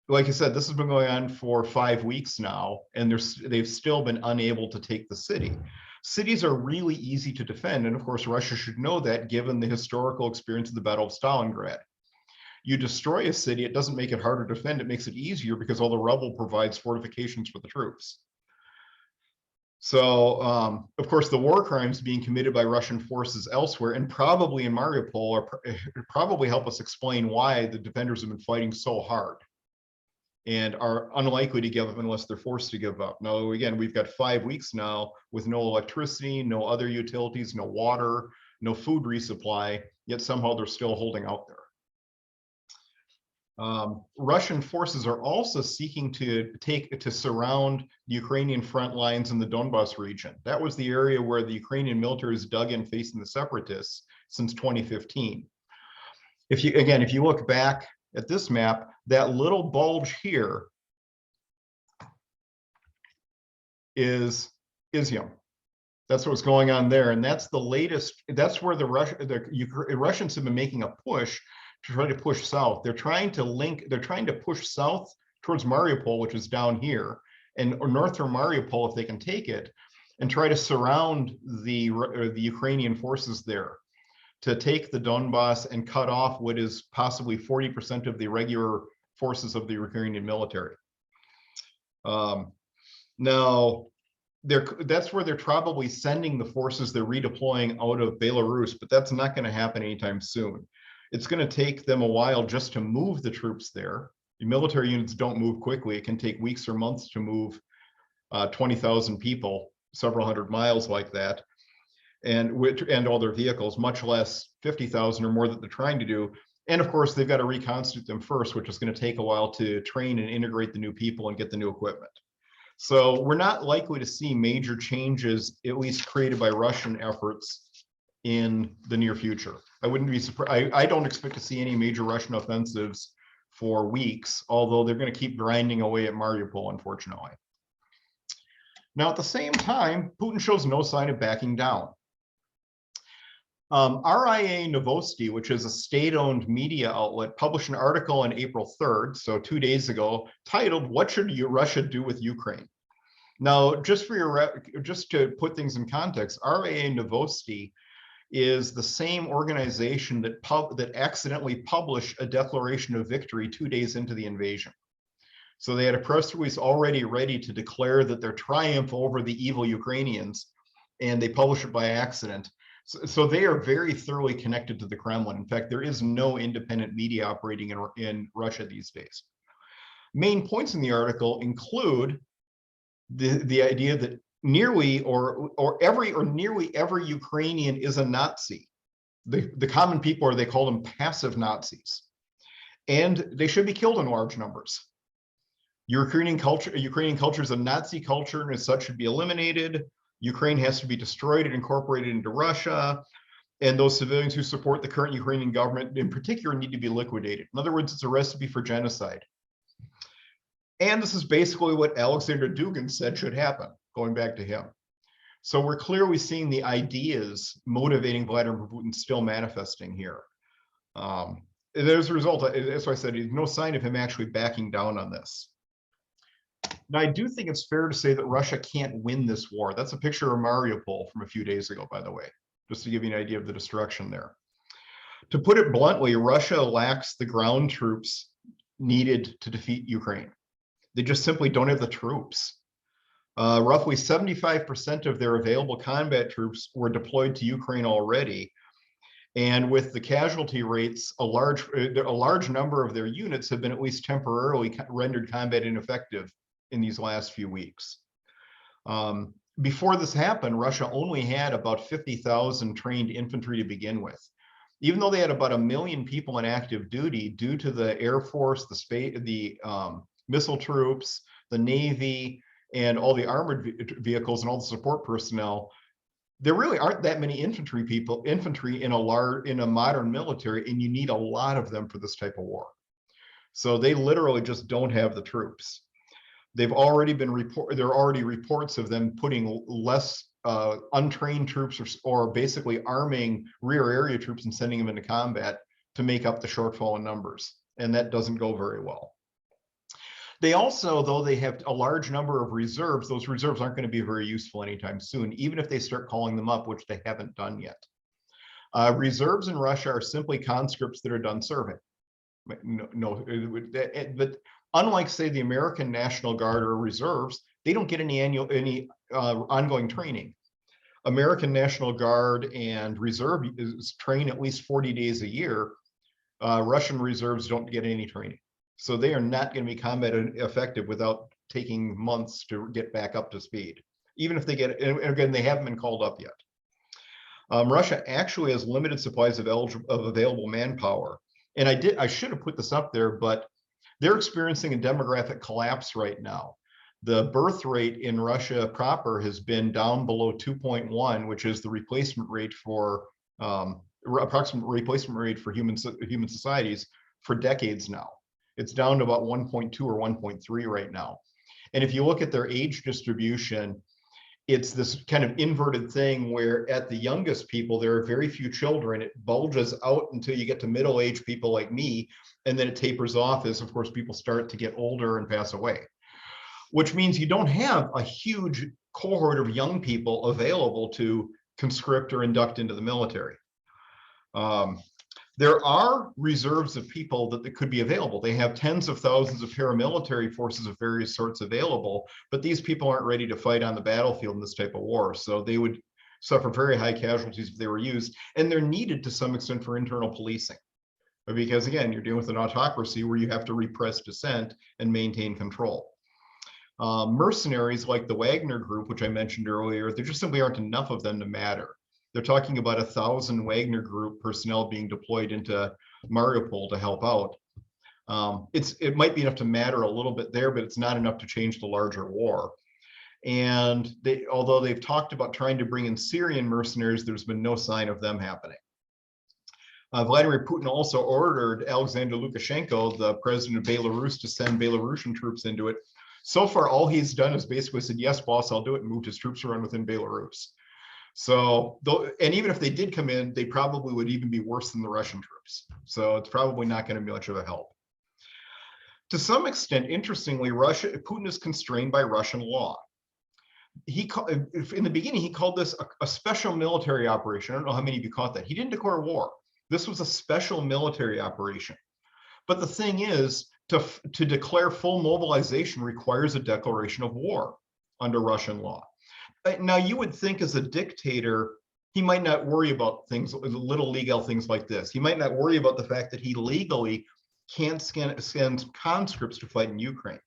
A: Like I said, this has been going on for 5 weeks now, and they've still been unable to take the city. Cities are really easy to defend, and of course, Russia should know that given the historical experience of the Battle of Stalingrad. You destroy a city, it doesn't make it harder to defend, it makes it easier because all the rubble provides fortifications for the troops. So, of course, the war crimes being committed by Russian forces elsewhere, and probably in Mariupol, probably help us explain why the defenders have been fighting so hard and are unlikely to give up unless they're forced to give up. Now, again, we've got 5 weeks now with no electricity, no other utilities, no water, no food resupply, yet somehow they're still holding out there. Russian forces are also seeking to surround the Ukrainian front lines in the Donbas region. That was the area where the Ukrainian military has dug in facing the separatists since 2015. If you look back at this map, that little bulge here is Izium. That's what's going on there, and that's the latest. That's where the Russians have been making a push to try to push south. They're trying to push south towards Mariupol, which is down here, or north from Mariupol if they can take it, and try to surround the Ukrainian forces there to take the Donbas and cut off what is possibly 40% of the regular forces of the Ukrainian military. Now, that's where they're probably sending the forces they're redeploying out of Belarus, but that's not going to happen anytime soon. It's going to take them a while just to move the troops there. The military units don't move quickly. It can take weeks or months to move 20,000 people several hundred miles like that, and all their vehicles, much less 50,000 or more that they're trying to do. And of course, they've got to reconstitute them first, which is going to take a while to train and integrate the new people and get the new equipment. So we're not likely to see major changes, at least created by Russian efforts, in the near future. I wouldn't be surprised. I don't expect to see any major Russian offensives for weeks, although they're going to keep grinding away at Mariupol, unfortunately. Now, at the same time, Putin shows no sign of backing down. RIA Novosti, which is a state-owned media outlet, published an article on April 3rd, so 2 days ago, titled, "What Should Russia Do with Ukraine?" Now, just to put things in context, RIA Novosti is the same organization that accidentally published a declaration of victory 2 days into the invasion. So they had a press release already ready to declare that their triumph over the evil Ukrainians, and they published it by accident. So they are very thoroughly connected to the Kremlin. In fact, there is no independent media operating in Russia these days. Main points in the article include the idea that nearly every Ukrainian is a Nazi. The common people they call them passive Nazis, and they should be killed in large numbers. Ukrainian culture is a Nazi culture, and as such should be eliminated. Ukraine has to be destroyed and incorporated into Russia, and those civilians who support the current Ukrainian government in particular need to be liquidated. In other words, it's a recipe for genocide. And this is basically what Alexander Dugin said should happen, going back to him. So we're clearly seeing the ideas motivating Vladimir Putin still manifesting here. And as a result, as I said, there's no sign of him actually backing down on this. Now, I do think it's fair to say that Russia can't win this war. That's a picture of Mariupol from a few days ago, by the way, just to give you an idea of the destruction there. To put it bluntly, Russia lacks the ground troops needed to defeat Ukraine. They just simply don't have the troops. Roughly 75% of their available combat troops were deployed to Ukraine already. And with the casualty rates, a large number of their units have been at least temporarily rendered combat ineffective in these last few weeks. Before this happened, Russia only had about 50,000 trained infantry to begin with. Even though they had about 1 million people in active duty, due to the Air Force, the missile troops, the Navy, and all the armored vehicles and all the support personnel, there really aren't that many infantry in a modern military, and you need a lot of them for this type of war. So they literally just don't have the troops. There are already reports of them putting less untrained troops or basically arming rear area troops and sending them into combat to make up the shortfall in numbers. And that doesn't go very well. They also, though they have a large number of reserves, those reserves aren't going to be very useful anytime soon, even if they start calling them up, which they haven't done yet. Reserves in Russia are simply conscripts that are done serving. But unlike, say, the American National Guard or reserves, they don't get any ongoing training. American National Guard and reserve train at least 40 days a year. Russian reserves don't get any training. So they are not going to be combat effective without taking months to get back up to speed, even if they get, and again, they haven't been called up yet. Russia actually has limited supplies of available manpower. And I should have put this up there, but they're experiencing a demographic collapse right now. The birth rate in Russia proper has been down below 2.1, which is the replacement rate for approximate replacement rate for human societies for decades now. It's down to about 1.2 or 1.3 right now. And if you look at their age distribution, it's this kind of inverted thing where at the youngest people, there are very few children. It bulges out until you get to middle-aged people like me, and then it tapers off as, of course, people start to get older and pass away, which means you don't have a huge cohort of young people available to conscript or induct into the military. There are reserves of people that could be available. They have tens of thousands of paramilitary forces of various sorts available, but these people aren't ready to fight on the battlefield in this type of war. So they would suffer very high casualties if they were used, and they're needed to some extent for internal policing. Because again, you're dealing with an autocracy where you have to repress dissent and maintain control. Mercenaries like the Wagner group, which I mentioned earlier, there just simply aren't enough of them to matter. They're talking about 1,000 Wagner group personnel being deployed into Mariupol to help out. It might be enough to matter a little bit there, but it's not enough to change the larger war. And although they've talked about trying to bring in Syrian mercenaries, there's been no sign of them happening. Vladimir Putin also ordered Alexander Lukashenko, the president of Belarus, to send Belarusian troops into it. So far, all he's done is basically said, yes, boss, I'll do it, and moved his troops around within Belarus. So, and even if they did come in, they probably would even be worse than the Russian troops. So it's probably not going to be much of a help. To some extent, interestingly, Putin is constrained by Russian law. In the beginning, he called this a special military operation. I don't know how many of you caught that. He didn't declare war. This was a special military operation. But the thing is, to declare full mobilization requires a declaration of war under Russian law. Now, you would think as a dictator, he might not worry about things, little legal things like this. He might not worry about the fact that he legally can't send conscripts to fight in Ukraine.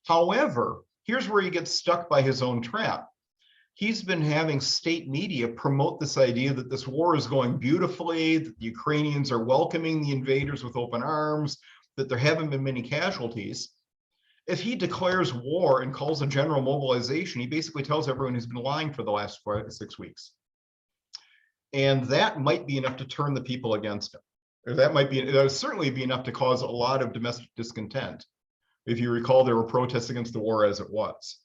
A: However, here's where he gets stuck by his own trap. He's been having state media promote this idea that this war is going beautifully, that the Ukrainians are welcoming the invaders with open arms, that there haven't been many casualties. If he declares war and calls a general mobilization, he basically tells everyone he's been lying for the last 5 to 6 weeks. And that might be enough to turn the people against him. Or that would certainly be enough to cause a lot of domestic discontent. If you recall, there were protests against the war as it was.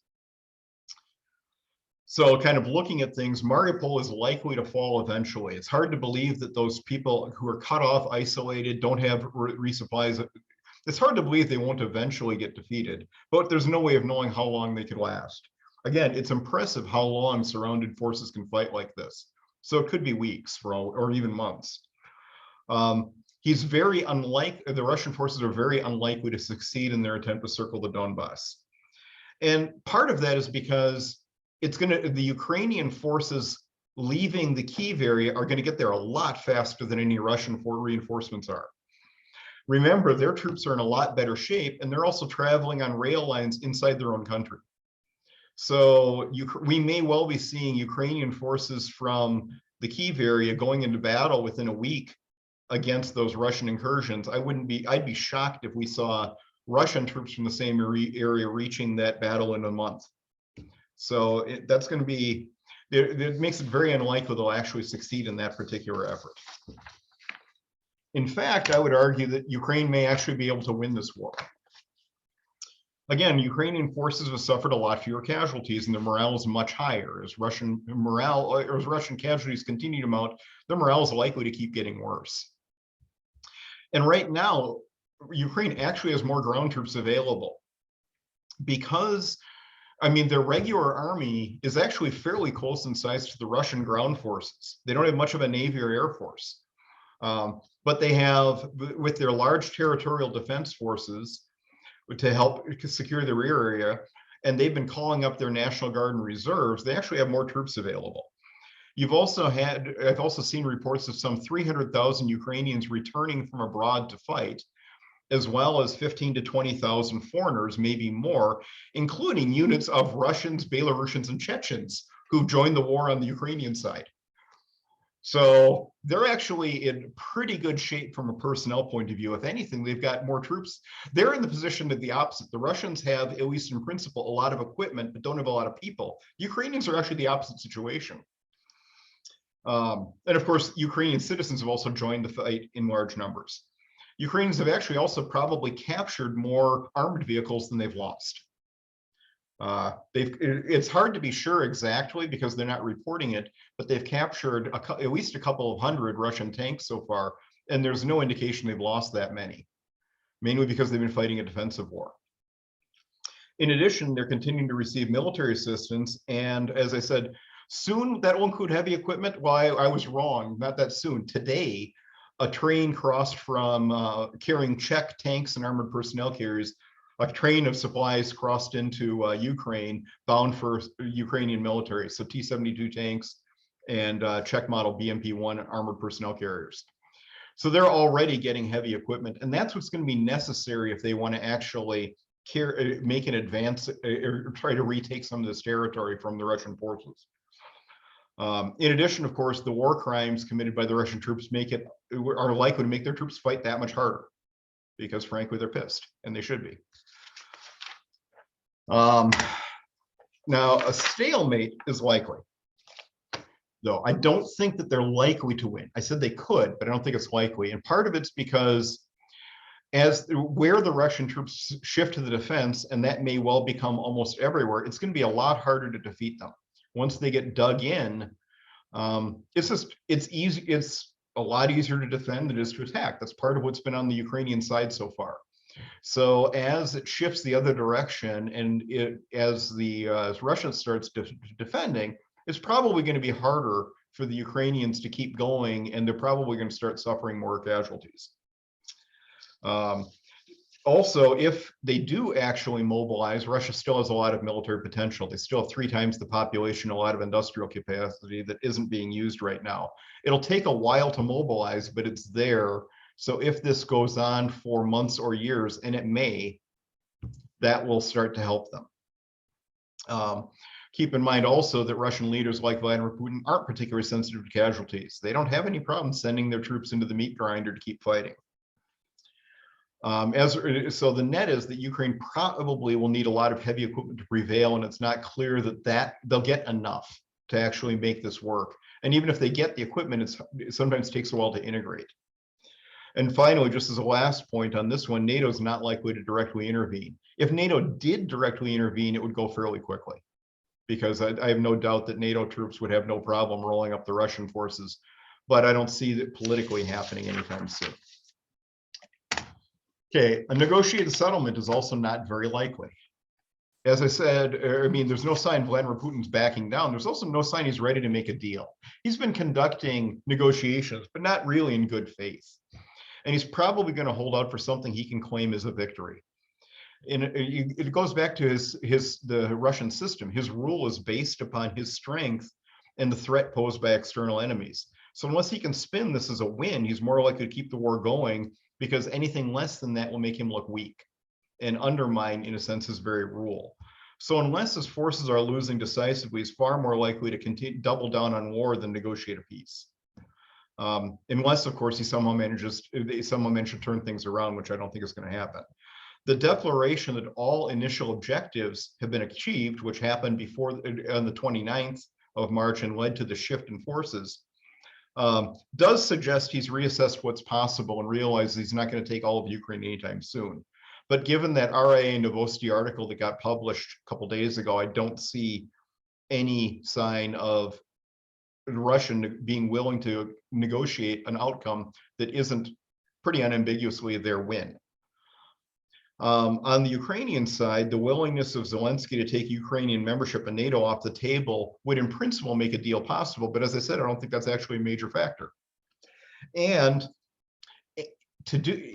A: So kind of looking at things, Mariupol is likely to fall eventually. It's hard to believe that those people who are cut off, isolated, don't have resupplies. It's hard to believe they won't eventually get defeated, but there's no way of knowing how long they could last. Again, it's impressive how long surrounded forces can fight like this. So it could be weeks or even months. He's very unlikely, the Russian forces are very unlikely to succeed in their attempt to circle the Donbass. And part of that is because the Ukrainian forces leaving the Kyiv area are going to get there a lot faster than any Russian reinforcements are. Remember, their troops are in a lot better shape, and they're also traveling on rail lines inside their own country. So we may well be seeing Ukrainian forces from the Kyiv area going into battle within a week against those Russian incursions. I'd be shocked if we saw Russian troops from the same area reaching that battle in a month. So that's going to be, it makes it very unlikely they'll actually succeed in that particular effort. In fact, I would argue that Ukraine may actually be able to win this war. Again, Ukrainian forces have suffered a lot fewer casualties, and their morale is much higher. As Russian casualties continue to mount, their morale is likely to keep getting worse. And right now, Ukraine actually has more ground troops available because, I mean, their regular army is actually fairly close in size to the Russian ground forces. They don't have much of a Navy or Air Force. But they have, with their large territorial defense forces to help secure the rear area, and they've been calling up their National Guard and reserves, they actually have more troops available. I've also seen reports of some 300,000 Ukrainians returning from abroad to fight, as well as 15 to 20,000 foreigners, maybe more, including units of Russians, Belarusians, and Chechens who've joined the war on the Ukrainian side. So they're actually in pretty good shape from a personnel point of view. If anything, they've got more troops. They're in the position of the opposite. The Russians have, at least in principle, a lot of equipment, but don't have a lot of people. The Ukrainians are actually the opposite situation. And of course, Ukrainian citizens have also joined the fight in large numbers. Ukrainians have actually also probably captured more armored vehicles than they've lost. It's hard to be sure exactly because they're not reporting it, but they've captured at least a couple of hundred Russian tanks so far, and there's no indication they've lost that many, mainly because they've been fighting a defensive war. In addition, they're continuing to receive military assistance, and as I said, soon that will include heavy equipment. Well, I was wrong, not that soon. Today, a train crossed from carrying Czech tanks and armored personnel carriers. A train of supplies crossed into Ukraine, bound for Ukrainian military. So T-72 tanks and Czech model BMP-1 armored personnel carriers. So they're already getting heavy equipment, and that's what's going to be necessary if they want to actually make an advance or try to retake some of this territory from the Russian forces. In addition, of course, the war crimes committed by the Russian troops are likely to make their troops fight that much harder, because frankly, they're pissed, and they should be. Now, a stalemate is likely, though I don't think that they're likely to win. I said they could, but I don't think it's likely. And part of it's because where the Russian troops shift to the defense, and that may well become almost everywhere, it's going to be a lot harder to defeat them. Once they get dug in, it's a lot easier to defend than it is to attack. That's part of what's been on the Ukrainian side so far. So as it shifts the other direction, and as Russia starts defending, it's probably going to be harder for the Ukrainians to keep going, and they're probably going to start suffering more casualties. Also, if they do actually mobilize, Russia still has a lot of military potential. They still have 3 times the population, a lot of industrial capacity that isn't being used right now. It'll take a while to mobilize, but it's there. So if this goes on for months or years, and it may, that will start to help them. Keep in mind also that Russian leaders like Vladimir Putin aren't particularly sensitive to casualties. They don't have any problem sending their troops into the meat grinder to keep fighting. So the net is that Ukraine probably will need a lot of heavy equipment to prevail, and it's not clear that they'll get enough to actually make this work. And even if they get the equipment, it sometimes takes a while to integrate. And finally, just as a last point on this one, NATO is not likely to directly intervene. If NATO did directly intervene, it would go fairly quickly, because I have no doubt that NATO troops would have no problem rolling up the Russian forces, but I don't see that politically happening anytime soon. Okay, a negotiated settlement is also not very likely. As I said, I mean, there's no sign Vladimir Putin's backing down. There's also no sign he's ready to make a deal. He's been conducting negotiations, but not really in good faith. And he's probably going to hold out for something he can claim as a victory. And it goes back to the Russian system. His rule is based upon his strength and the threat posed by external enemies. So unless he can spin this as a win, he's more likely to keep the war going, because anything less than that will make him look weak and undermine, in a sense, his very rule. So unless his forces are losing decisively, he's far more likely to continue double down on war than negotiate a peace. Unless, of course, he somehow manages to turn things around, which I don't think is going to happen. The declaration that all initial objectives have been achieved, which happened before on the 29th of March and led to the shift in forces, does suggest he's reassessed what's possible and realizes he's not going to take all of Ukraine anytime soon. But given that RIA Novosti article that got published a couple days ago, I don't see any sign of Russia being willing to negotiate an outcome that isn't pretty unambiguously their win. On the Ukrainian side, the willingness of Zelensky to take Ukrainian membership in NATO off the table would in principle make a deal possible. But as I said, I don't think that's actually a major factor. And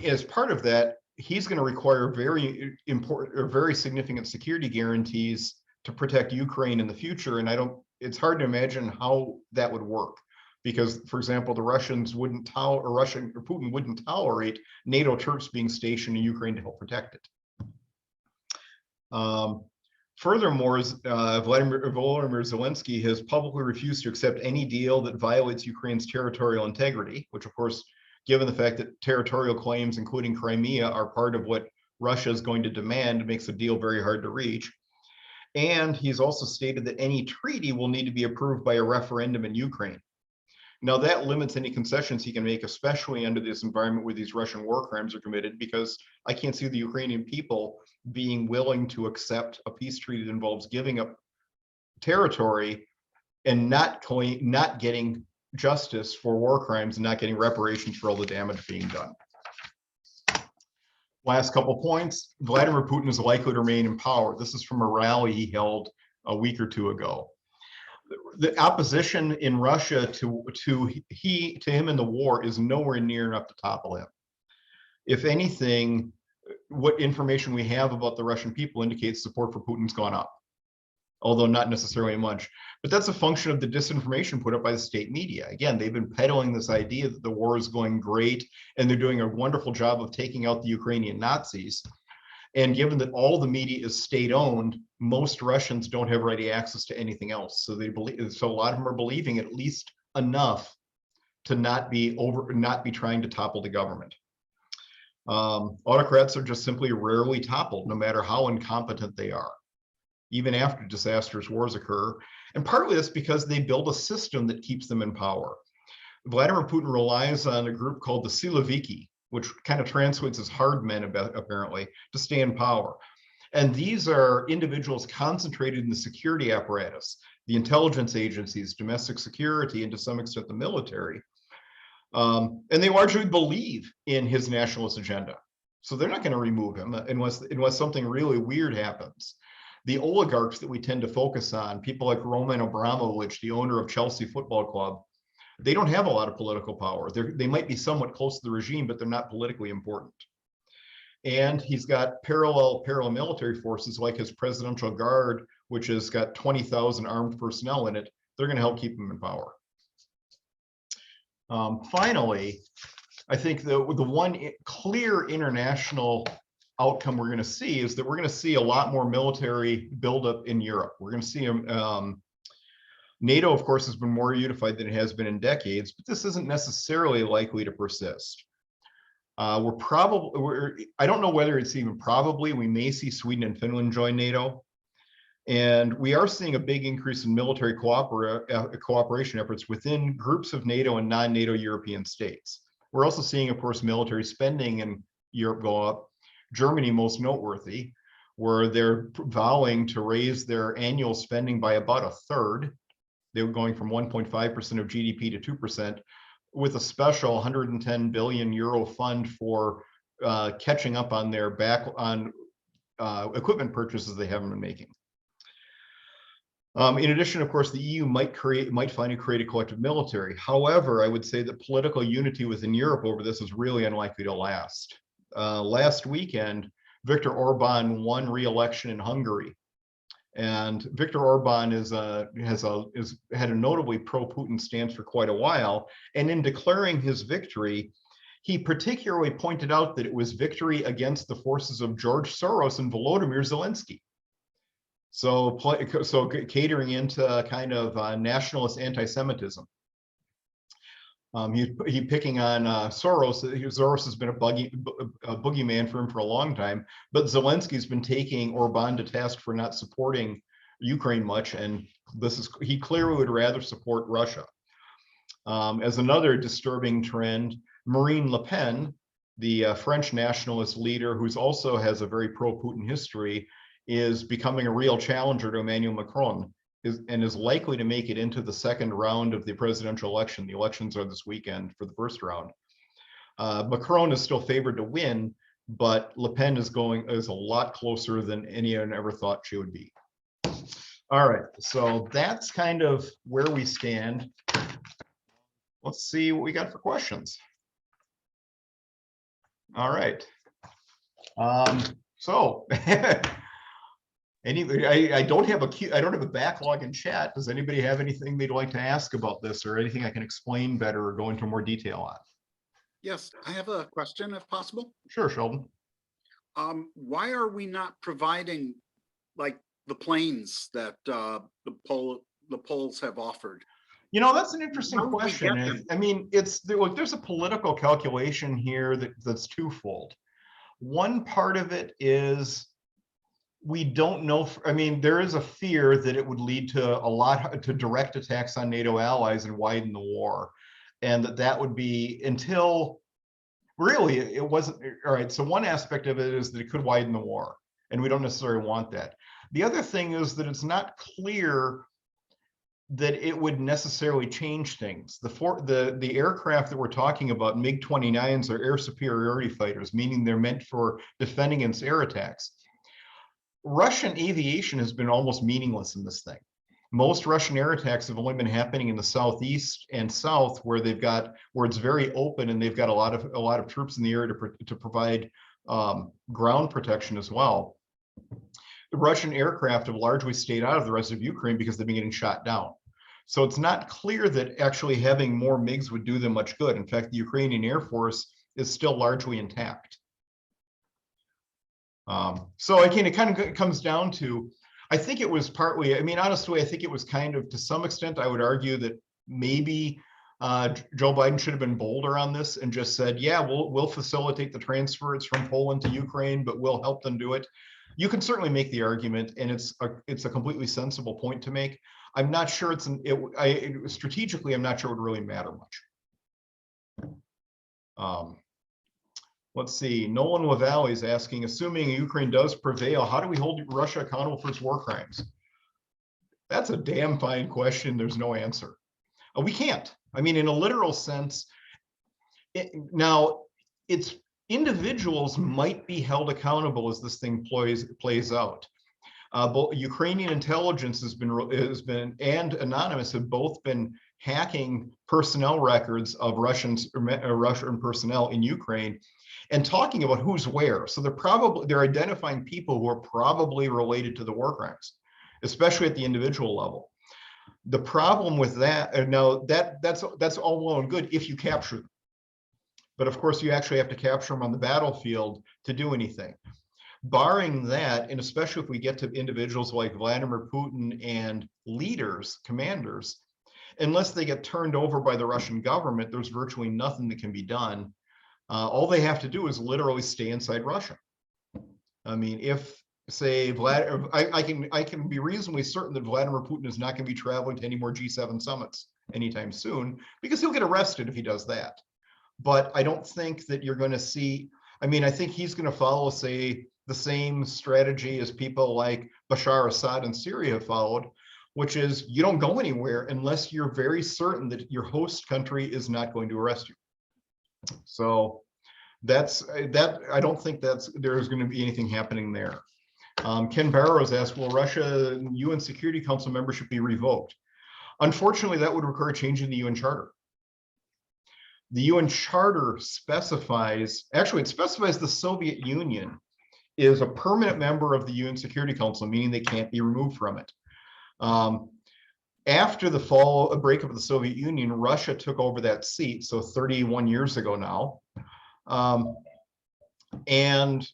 A: as part of that, he's going to require very important or very significant security guarantees to protect Ukraine in the future. And it's hard to imagine how that would work, because, for example, the Russians wouldn't Putin wouldn't tolerate NATO troops being stationed in Ukraine to help protect it. Furthermore, Vladimir Zelensky has publicly refused to accept any deal that violates Ukraine's territorial integrity, which, of course, given the fact that territorial claims, including Crimea, are part of what Russia is going to demand, makes the deal very hard to reach. And he's also stated that any treaty will need to be approved by a referendum in Ukraine. Now, that limits any concessions he can make, especially under this environment where these Russian war crimes are committed, because I can't see the Ukrainian people being willing to accept a peace treaty that involves giving up territory and not getting justice for war crimes and not getting reparations for all the damage being done. Last couple points. Vladimir Putin is likely to remain in power. This is from a rally he held a week or two ago. The opposition in Russia to him in the war is nowhere near enough to topple him. If anything, what information we have about the Russian people indicates support for Putin's gone up, although not necessarily much. But that's a function of the disinformation put up by the state media. Again, they've been peddling this idea that the war is going great and they're doing a wonderful job of taking out the Ukrainian Nazis. And given that all the media is state-owned, most Russians don't have ready access to anything else. So a lot of them are believing at least enough to not be trying to topple the government. Autocrats are just simply rarely toppled, no matter how incompetent they are, even after disastrous wars occur. And partly that's because they build a system that keeps them in power. Vladimir Putin relies on a group called the Siloviki, which kind of translates as hard men, apparently, to stay in power. And these are individuals concentrated in the security apparatus, the intelligence agencies, domestic security, and to some extent the military. And they largely believe in his nationalist agenda. So they're not going to remove him unless something really weird happens. The oligarchs that we tend to focus on, people like Roman Abramovich, the owner of Chelsea Football Club, they don't have a lot of political power. They might be somewhat close to the regime, but they're not politically important. And he's got parallel paramilitary forces like his presidential guard, which has got 20,000 armed personnel in it. They're going to help keep him in power. Finally, I think the one clear international outcome we're going to see is that we're going to see a lot more military buildup in Europe. We're going to see NATO, of course, has been more unified than it has been in decades, but this isn't necessarily likely to persist. I don't know whether it's even probably, we may see Sweden and Finland join NATO. And we are seeing a big increase in military cooperation efforts within groups of NATO and non-NATO European states. We're also seeing, of course, military spending in Europe go up. Germany most noteworthy, where they're vowing to raise their annual spending by about a third. They were going from 1.5% of GDP to 2%, with a special 110 billion euro fund for catching up on their equipment purchases they haven't been making. In addition, of course, the EU might finally create a collective military. However, I would say that political unity within Europe over this is really unlikely to last. Last weekend, Viktor Orban won re-election in Hungary, and Viktor Orban has had a notably pro-Putin stance for quite a while. And in declaring his victory, he particularly pointed out that it was victory against the forces of George Soros and Volodymyr Zelensky. So catering into kind of nationalist anti-Semitism. He picking on Soros. Soros has been a boogeyman for him for a long time, but Zelensky's been taking Orban to task for not supporting Ukraine much, and he clearly would rather support Russia. As another disturbing trend, Marine Le Pen, the French nationalist leader, who also has a very pro-Putin history, is becoming a real challenger to Emmanuel Macron, and is likely to make it into the second round of the presidential election. The elections are this weekend for the first round. Macron is still favored to win, but Le Pen is a lot closer than anyone ever thought she would be. All right, so that's kind of where we stand. Let's see what we got for questions. All right. So anyway, I don't have a backlog in chat. Does anybody have anything they'd like to ask about this, or anything I can explain better or go into more detail on?
B: Yes, I have a question, if possible.
A: Sure, Sheldon.
B: Why are we not providing like the planes that the Poles have offered?
A: You know, that's an interesting question. I mean, there's a political calculation here that's twofold. One part of it is we don't know. I mean, there is a fear that it would lead to direct attacks on NATO allies and widen the war, and that would be until really it wasn't. All right. So one aspect of it is that it could widen the war, and we don't necessarily want that. The other thing is that it's not clear that it would necessarily change things. The aircraft that we're talking about, MiG-29s, are air superiority fighters, meaning they're meant for defending against air attacks. Russian aviation has been almost meaningless in this thing. Most Russian air attacks have only been happening in the southeast and south, where it's very open, and they've got a lot of troops in the area to provide ground protection as well. The Russian aircraft have largely stayed out of the rest of Ukraine because they've been getting shot down. So it's not clear that actually having more MiGs would do them much good. In fact, the Ukrainian Air Force is still largely intact. So again, it kind of comes down to, I think it was partly, I mean, honestly, I think it was kind of, to some extent, I would argue that maybe Joe Biden should have been bolder on this and just said, yeah, we'll facilitate the transfers from Poland to Ukraine, but we'll help them do it. You can certainly make the argument, and it's a completely sensible point to make. I'm not sure strategically, I'm not sure it would really matter much. Let's see. Nolan Lavalley is asking, assuming Ukraine does prevail, how do we hold Russia accountable for its war crimes? That's a damn fine question. There's no answer. We can't. I mean, in a literal sense, individuals might be held accountable as this thing plays out. Both Ukrainian intelligence has been and Anonymous have both been hacking personnel records of Russian personnel in Ukraine and talking about who's where. So they're identifying people who are probably related to the war crimes, especially at the individual level. The problem with that, now that's all well and good if you capture them. But of course, you actually have to capture them on the battlefield to do anything. Barring that, and especially if we get to individuals like Vladimir Putin and leaders, commanders, unless they get turned over by the Russian government, there's virtually nothing that can be done. All they have to do is literally stay inside Russia. I mean, if, say, I can be reasonably certain that Vladimir Putin is not going to be traveling to any more G7 summits anytime soon, because he'll get arrested if he does that. But I don't think that you're going to see, I mean, I think he's going to follow, say, the same strategy as people like Bashar Assad in Syria have followed, which is you don't go anywhere unless you're very certain that your host country is not going to arrest you. So I don't think there's going to be anything happening there. Ken Barrows asked, will Russia UN Security Council membership be revoked? Unfortunately, that would require changing the UN Charter. The UN Charter specifies, actually it specifies the Soviet Union is a permanent member of the UN Security Council, meaning they can't be removed from it. After the breakup of the Soviet Union, Russia took over that seat, so 31 years ago now. And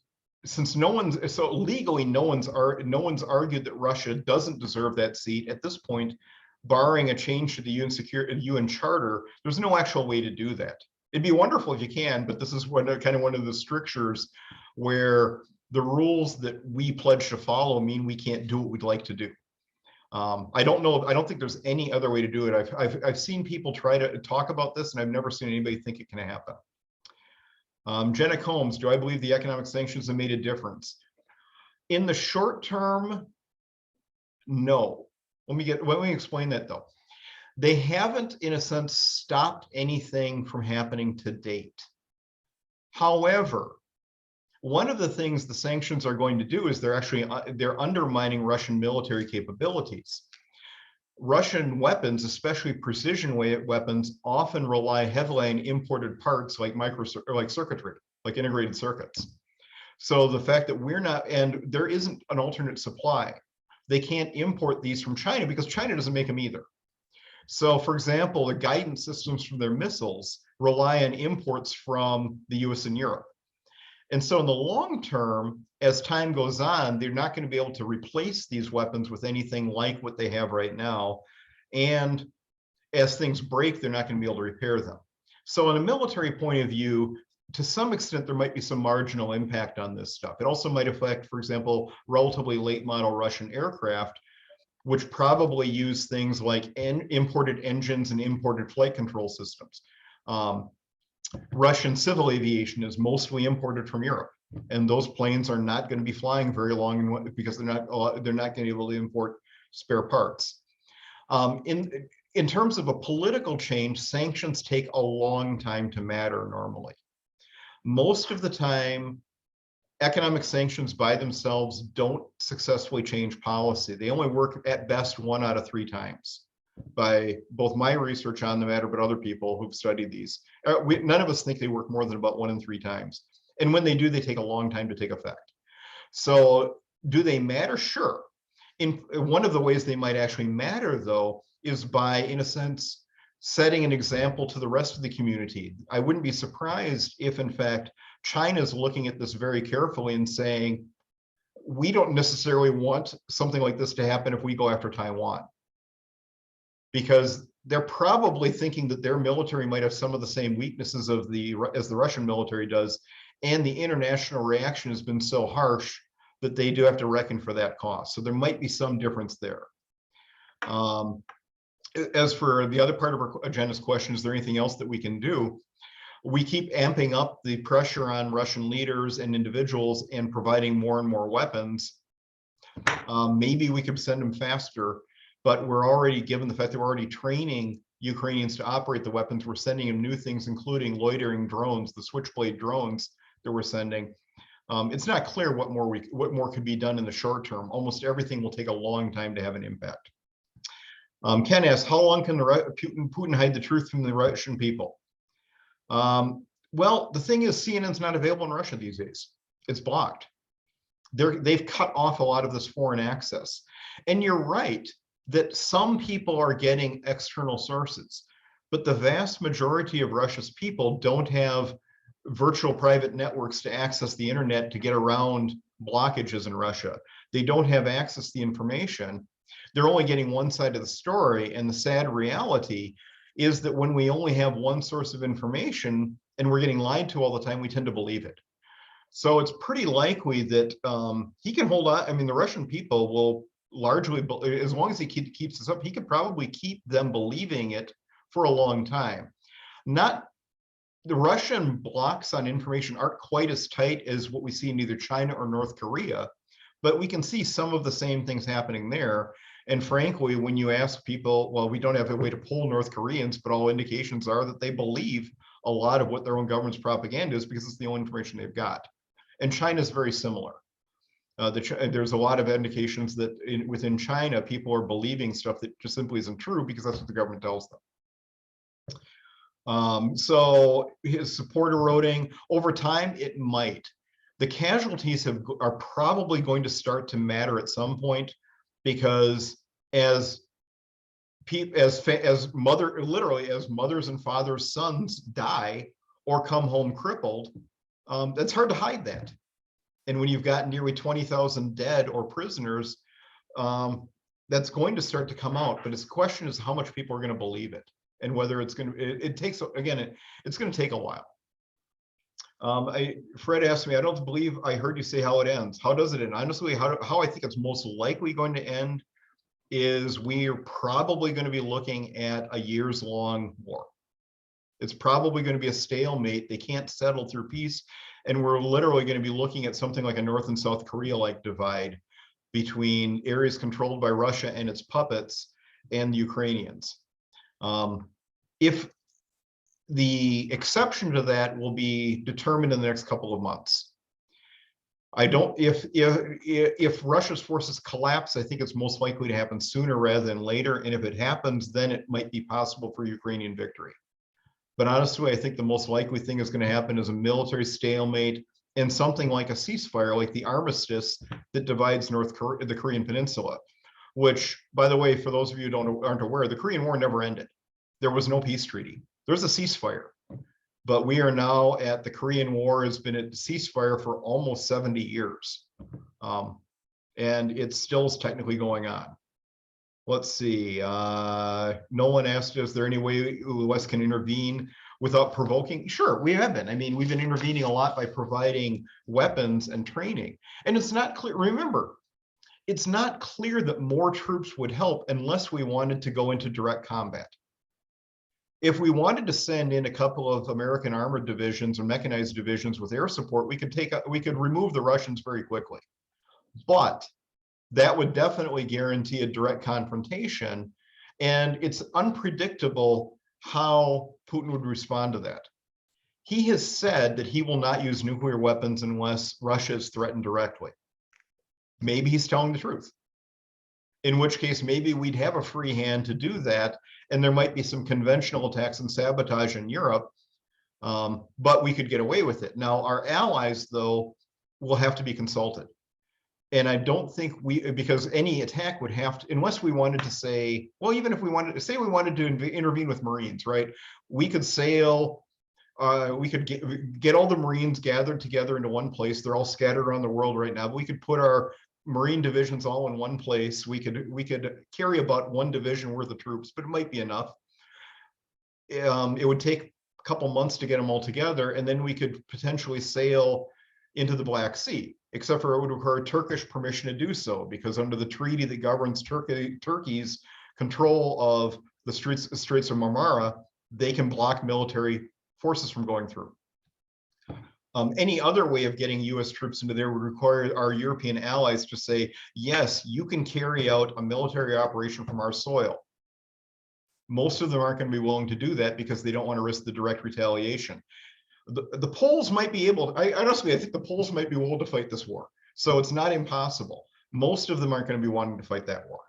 A: since legally no one's argued that Russia doesn't deserve that seat at this point, barring a change to the UN Charter, there's no actual way to do that. It'd be wonderful if you can, but this is kind of one of the strictures where the rules that we pledge to follow mean we can't do what we'd like to do. I don't think there's any other way to do it. I've seen people try to talk about this, and I've never seen anybody think it can happen. Jenna Combs, do I believe the economic sanctions have made a difference? In the short term, no. Let me explain that though. They haven't, in a sense, stopped anything from happening to date. However, one of the things the sanctions are going to do is they're undermining Russian military capabilities. Russian weapons, especially precision weapons, often rely heavily on imported parts like circuitry, like integrated circuits. So the fact that we're not, and there isn't an alternate supply, they can't import these from China because China doesn't make them either. So for example, the guidance systems from their missiles rely on imports from the US and Europe. And so in the long term, as time goes on, they're not going to be able to replace these weapons with anything like what they have right now. And as things break, they're not going to be able to repair them. So in a military point of view, to some extent, there might be some marginal impact on this stuff. It also might affect, for example, relatively late model Russian aircraft, which probably use things like imported engines and imported flight control systems. Russian civil aviation is mostly imported from Europe, and those planes are not going to be flying very long because they're not going to be able to import spare parts. In terms of a political change, sanctions take a long time to matter normally. Most of the time, economic sanctions by themselves don't successfully change policy. They only work at best 1 out of 3 times, by both my research on the matter, but other people who've studied these. None of us think they work more than about 1 in 3 times. And when they do, they take a long time to take effect. So do they matter? Sure. One of the ways they might actually matter, though, is by, in a sense, setting an example to the rest of the community. I wouldn't be surprised if, in fact, China's looking at this very carefully and saying, we don't necessarily want something like this to happen if we go after Taiwan. Because they're probably thinking that their military might have some of the same weaknesses as the Russian military does, and the international reaction has been so harsh that they do have to reckon for that cost. So there might be some difference there. As for the other part of our agenda's question, is there anything else that we can do? We keep amping up the pressure on Russian leaders and individuals and providing more and more weapons. Maybe we could send them faster, but we're already, given the fact that we're already training Ukrainians to operate the weapons, we're sending them new things, including loitering drones, the Switchblade drones that we're sending. It's not clear what more could be done in the short term. Almost everything will take a long time to have an impact. Ken asks, how long can Putin hide the truth from the Russian people? Well, the thing is, CNN's not available in Russia these days. It's blocked. They've cut off a lot of this foreign access. And you're right that some people are getting external sources, but the vast majority of Russia's people don't have virtual private networks to access the internet to get around blockages in Russia. They don't have access to the information. They're only getting one side of the story. And the sad reality is that when we only have one source of information and we're getting lied to all the time, we tend to believe it. So it's pretty likely that he can hold on. I mean, the Russian people will largely, as long as he keeps this up, he could probably keep them believing it for a long time. The Russian blocks on information aren't quite as tight as what we see in either China or North Korea, but we can see some of the same things happening there. And frankly, when you ask people, well, we don't have a way to poll North Koreans, but all indications are that they believe a lot of what their own government's propaganda is because it's the only information they've got. And China is very similar. There's a lot of indications that within China, people are believing stuff that just simply isn't true because that's what the government tells them. So his support eroding over time, it might. The casualties are probably going to start to matter at some point because as mothers and fathers' sons die or come home crippled, that's hard to hide that. And when you've got nearly 20,000 dead or prisoners, that's going to start to come out. But the question is how much people are going to believe it, and whether it's going to. It takes, again, it's going to take a while. Fred asked me, I don't believe I heard you say how it ends. How does it end? Honestly, how I think it's most likely going to end is we're probably going to be looking at a years-long war. It's probably going to be a stalemate. They can't settle through peace. And we're literally going to be looking at something like a North and South Korea-like divide between areas controlled by Russia and its puppets and the Ukrainians. If the exception to that will be determined in the next couple of months. If Russia's forces collapse, I think it's most likely to happen sooner rather than later. And if it happens, then it might be possible for Ukrainian victory. But honestly, I think the most likely thing is going to happen is a military stalemate and something like a ceasefire, like the armistice that divides the Korean Peninsula, which, by the way, for those of you who aren't aware, the Korean War never ended. There was no peace treaty. There's a ceasefire. But we are now the Korean War has been at ceasefire for almost 70 years. And it still is technically going on. Let's see. Nolan asked, is there any way the West can intervene without provoking? Sure, we have been. I mean, we've been intervening a lot by providing weapons and training. And it's not clear, remember, it's not clear that more troops would help unless we wanted to go into direct combat. If we wanted to send in a couple of American armored divisions or mechanized divisions with air support, we could remove the Russians very quickly. But that would definitely guarantee a direct confrontation. And it's unpredictable how Putin would respond to that. He has said that he will not use nuclear weapons unless Russia is threatened directly. Maybe he's telling the truth. In which case, maybe we'd have a free hand to do that. And there might be some conventional attacks and sabotage in Europe, but we could get away with it. Now, our allies, though, will have to be consulted. And I don't think because any attack would have to, unless we wanted to say, well, even if we wanted to say we wanted to intervene with Marines, right? We could sail, we could get all the Marines gathered together into one place. They're all scattered around the world right now. But we could put our Marine divisions all in one place. We could carry about one division worth of troops, but it might be enough. It would take a couple months to get them all together, and then we could potentially sail into the Black Sea, except for it would require Turkish permission to do so, because under the treaty that governs Turkey's control of the Straits of Marmara, they can block military forces from going through. Any other way of getting US troops into there would require our European allies to say, yes, you can carry out a military operation from our soil. Most of them aren't going to be willing to do that because they don't want to risk the direct retaliation. The Poles might be able, honestly, I think the Poles might be willing to fight this war. So it's not impossible. Most of them aren't going to be wanting to fight that war.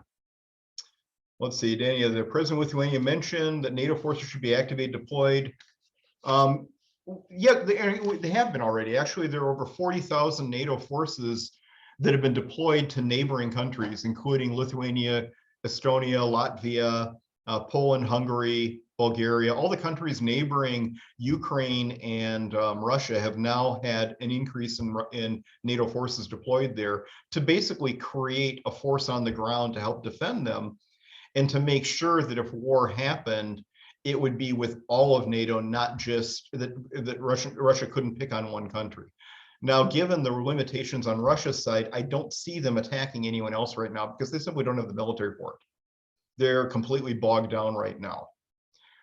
A: Let's see, Danny, the President of Lithuania mentioned that NATO forces should be activated, deployed. Yeah, they have been already. Actually, there are over 40,000 NATO forces that have been deployed to neighboring countries, including Lithuania, Estonia, Latvia, Poland, Hungary, Bulgaria. All the countries neighboring Ukraine and Russia have now had an increase in NATO forces deployed there to basically create a force on the ground to help defend them and to make sure that if war happened, it would be with all of NATO, not just that Russia couldn't pick on one country. Now, given the limitations on Russia's side, I don't see them attacking anyone else right now because they simply don't have the military for it. They're completely bogged down right now.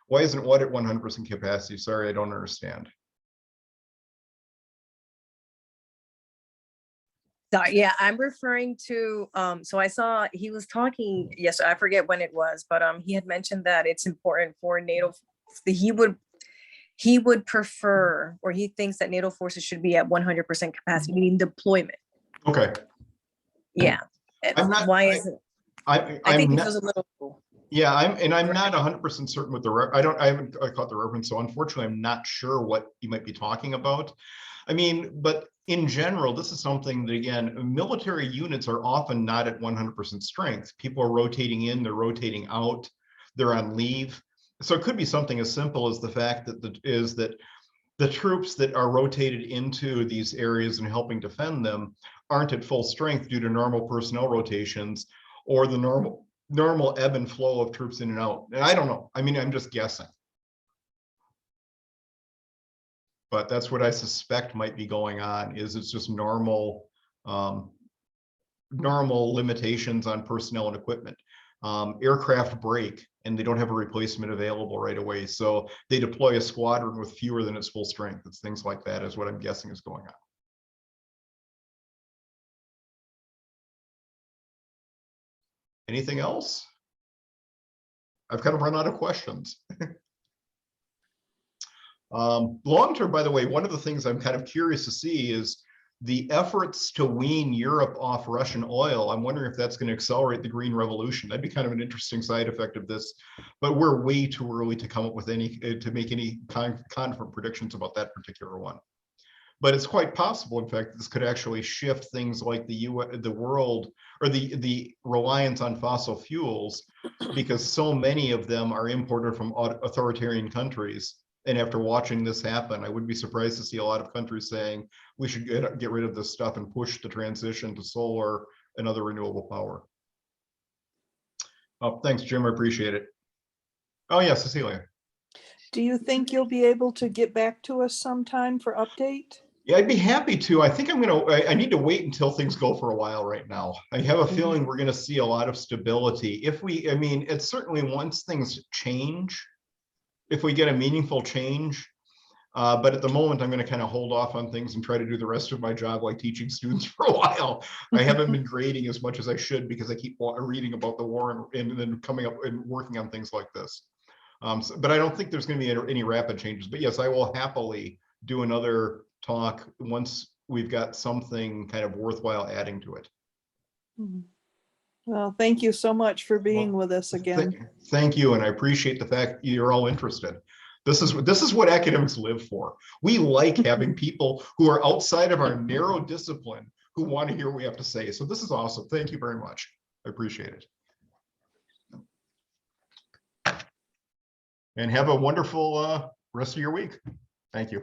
A: Why isn't what at 100% capacity? Sorry, I don't understand.
C: Yeah, I'm referring to, so I saw he was talking, yes, I forget when it was, but he had mentioned that it's important for NATO, he would prefer, or he thinks that NATO forces should be at 100% capacity, meaning deployment.
A: Okay.
C: Yeah.
A: I'm not-
C: Why is it? I
A: I'm
C: think it
A: not,
C: was a little.
A: yeah, I'm not 100% certain with I haven't caught the reference, so unfortunately, I'm not sure what you might be talking about. I mean, but in general, this is something that, again, military units are often not at 100% strength. People are rotating in, they're rotating out, they're on leave. So it could be something as simple as the fact that the troops that are rotated into these areas and helping defend them aren't at full strength due to normal personnel rotations or the normal ebb and flow of troops in and out. And I don't know. I mean, I'm just guessing. But that's what I suspect might be going on, is it's just normal limitations on personnel and equipment. Aircraft break and they don't have a replacement available right away. So they deploy a squadron with fewer than its full strength. It's things like that is what I'm guessing is going on. Anything else? I've kind of run out of questions. Long term, by the way, one of the things I'm kind of curious to see is the efforts to wean Europe off Russian oil. I'm wondering if that's going to accelerate the green revolution. That'd be kind of an interesting side effect of this, but we're way too early to come up with to make any confident predictions about that particular one. But it's quite possible, in fact, this could actually shift things like the world, or the reliance on fossil fuels, because so many of them are imported from authoritarian countries. And after watching this happen, I wouldn't be surprised to see a lot of countries saying we should get rid of this stuff and push the transition to solar and other renewable power. Oh, thanks, Jim. I appreciate it. Oh, yeah, Cecilia.
D: Do you think you'll be able to get back to us sometime for update?
A: Yeah, I'd be happy to. I think I need to wait until things go for a while right now. I have a feeling we're going to see a lot of stability. I mean, it's certainly once things change, if we get a meaningful change, but at the moment, I'm going to kind of hold off on things and try to do the rest of my job like teaching students for a while. I haven't been grading as much as I should because I keep reading about the war and then coming up and working on things like this. But I don't think there's going to be any rapid changes. But yes, I will happily do another talk once we've got something kind of worthwhile adding to it.
D: Well, thank you so much for being with us again.
A: Thank you, and I appreciate the fact you're all interested. This is what academics live for. We like having people who are outside of our narrow discipline who want to hear what we have to say. So this is awesome. Thank you very much. I appreciate it. And have a wonderful rest of your week. Thank you.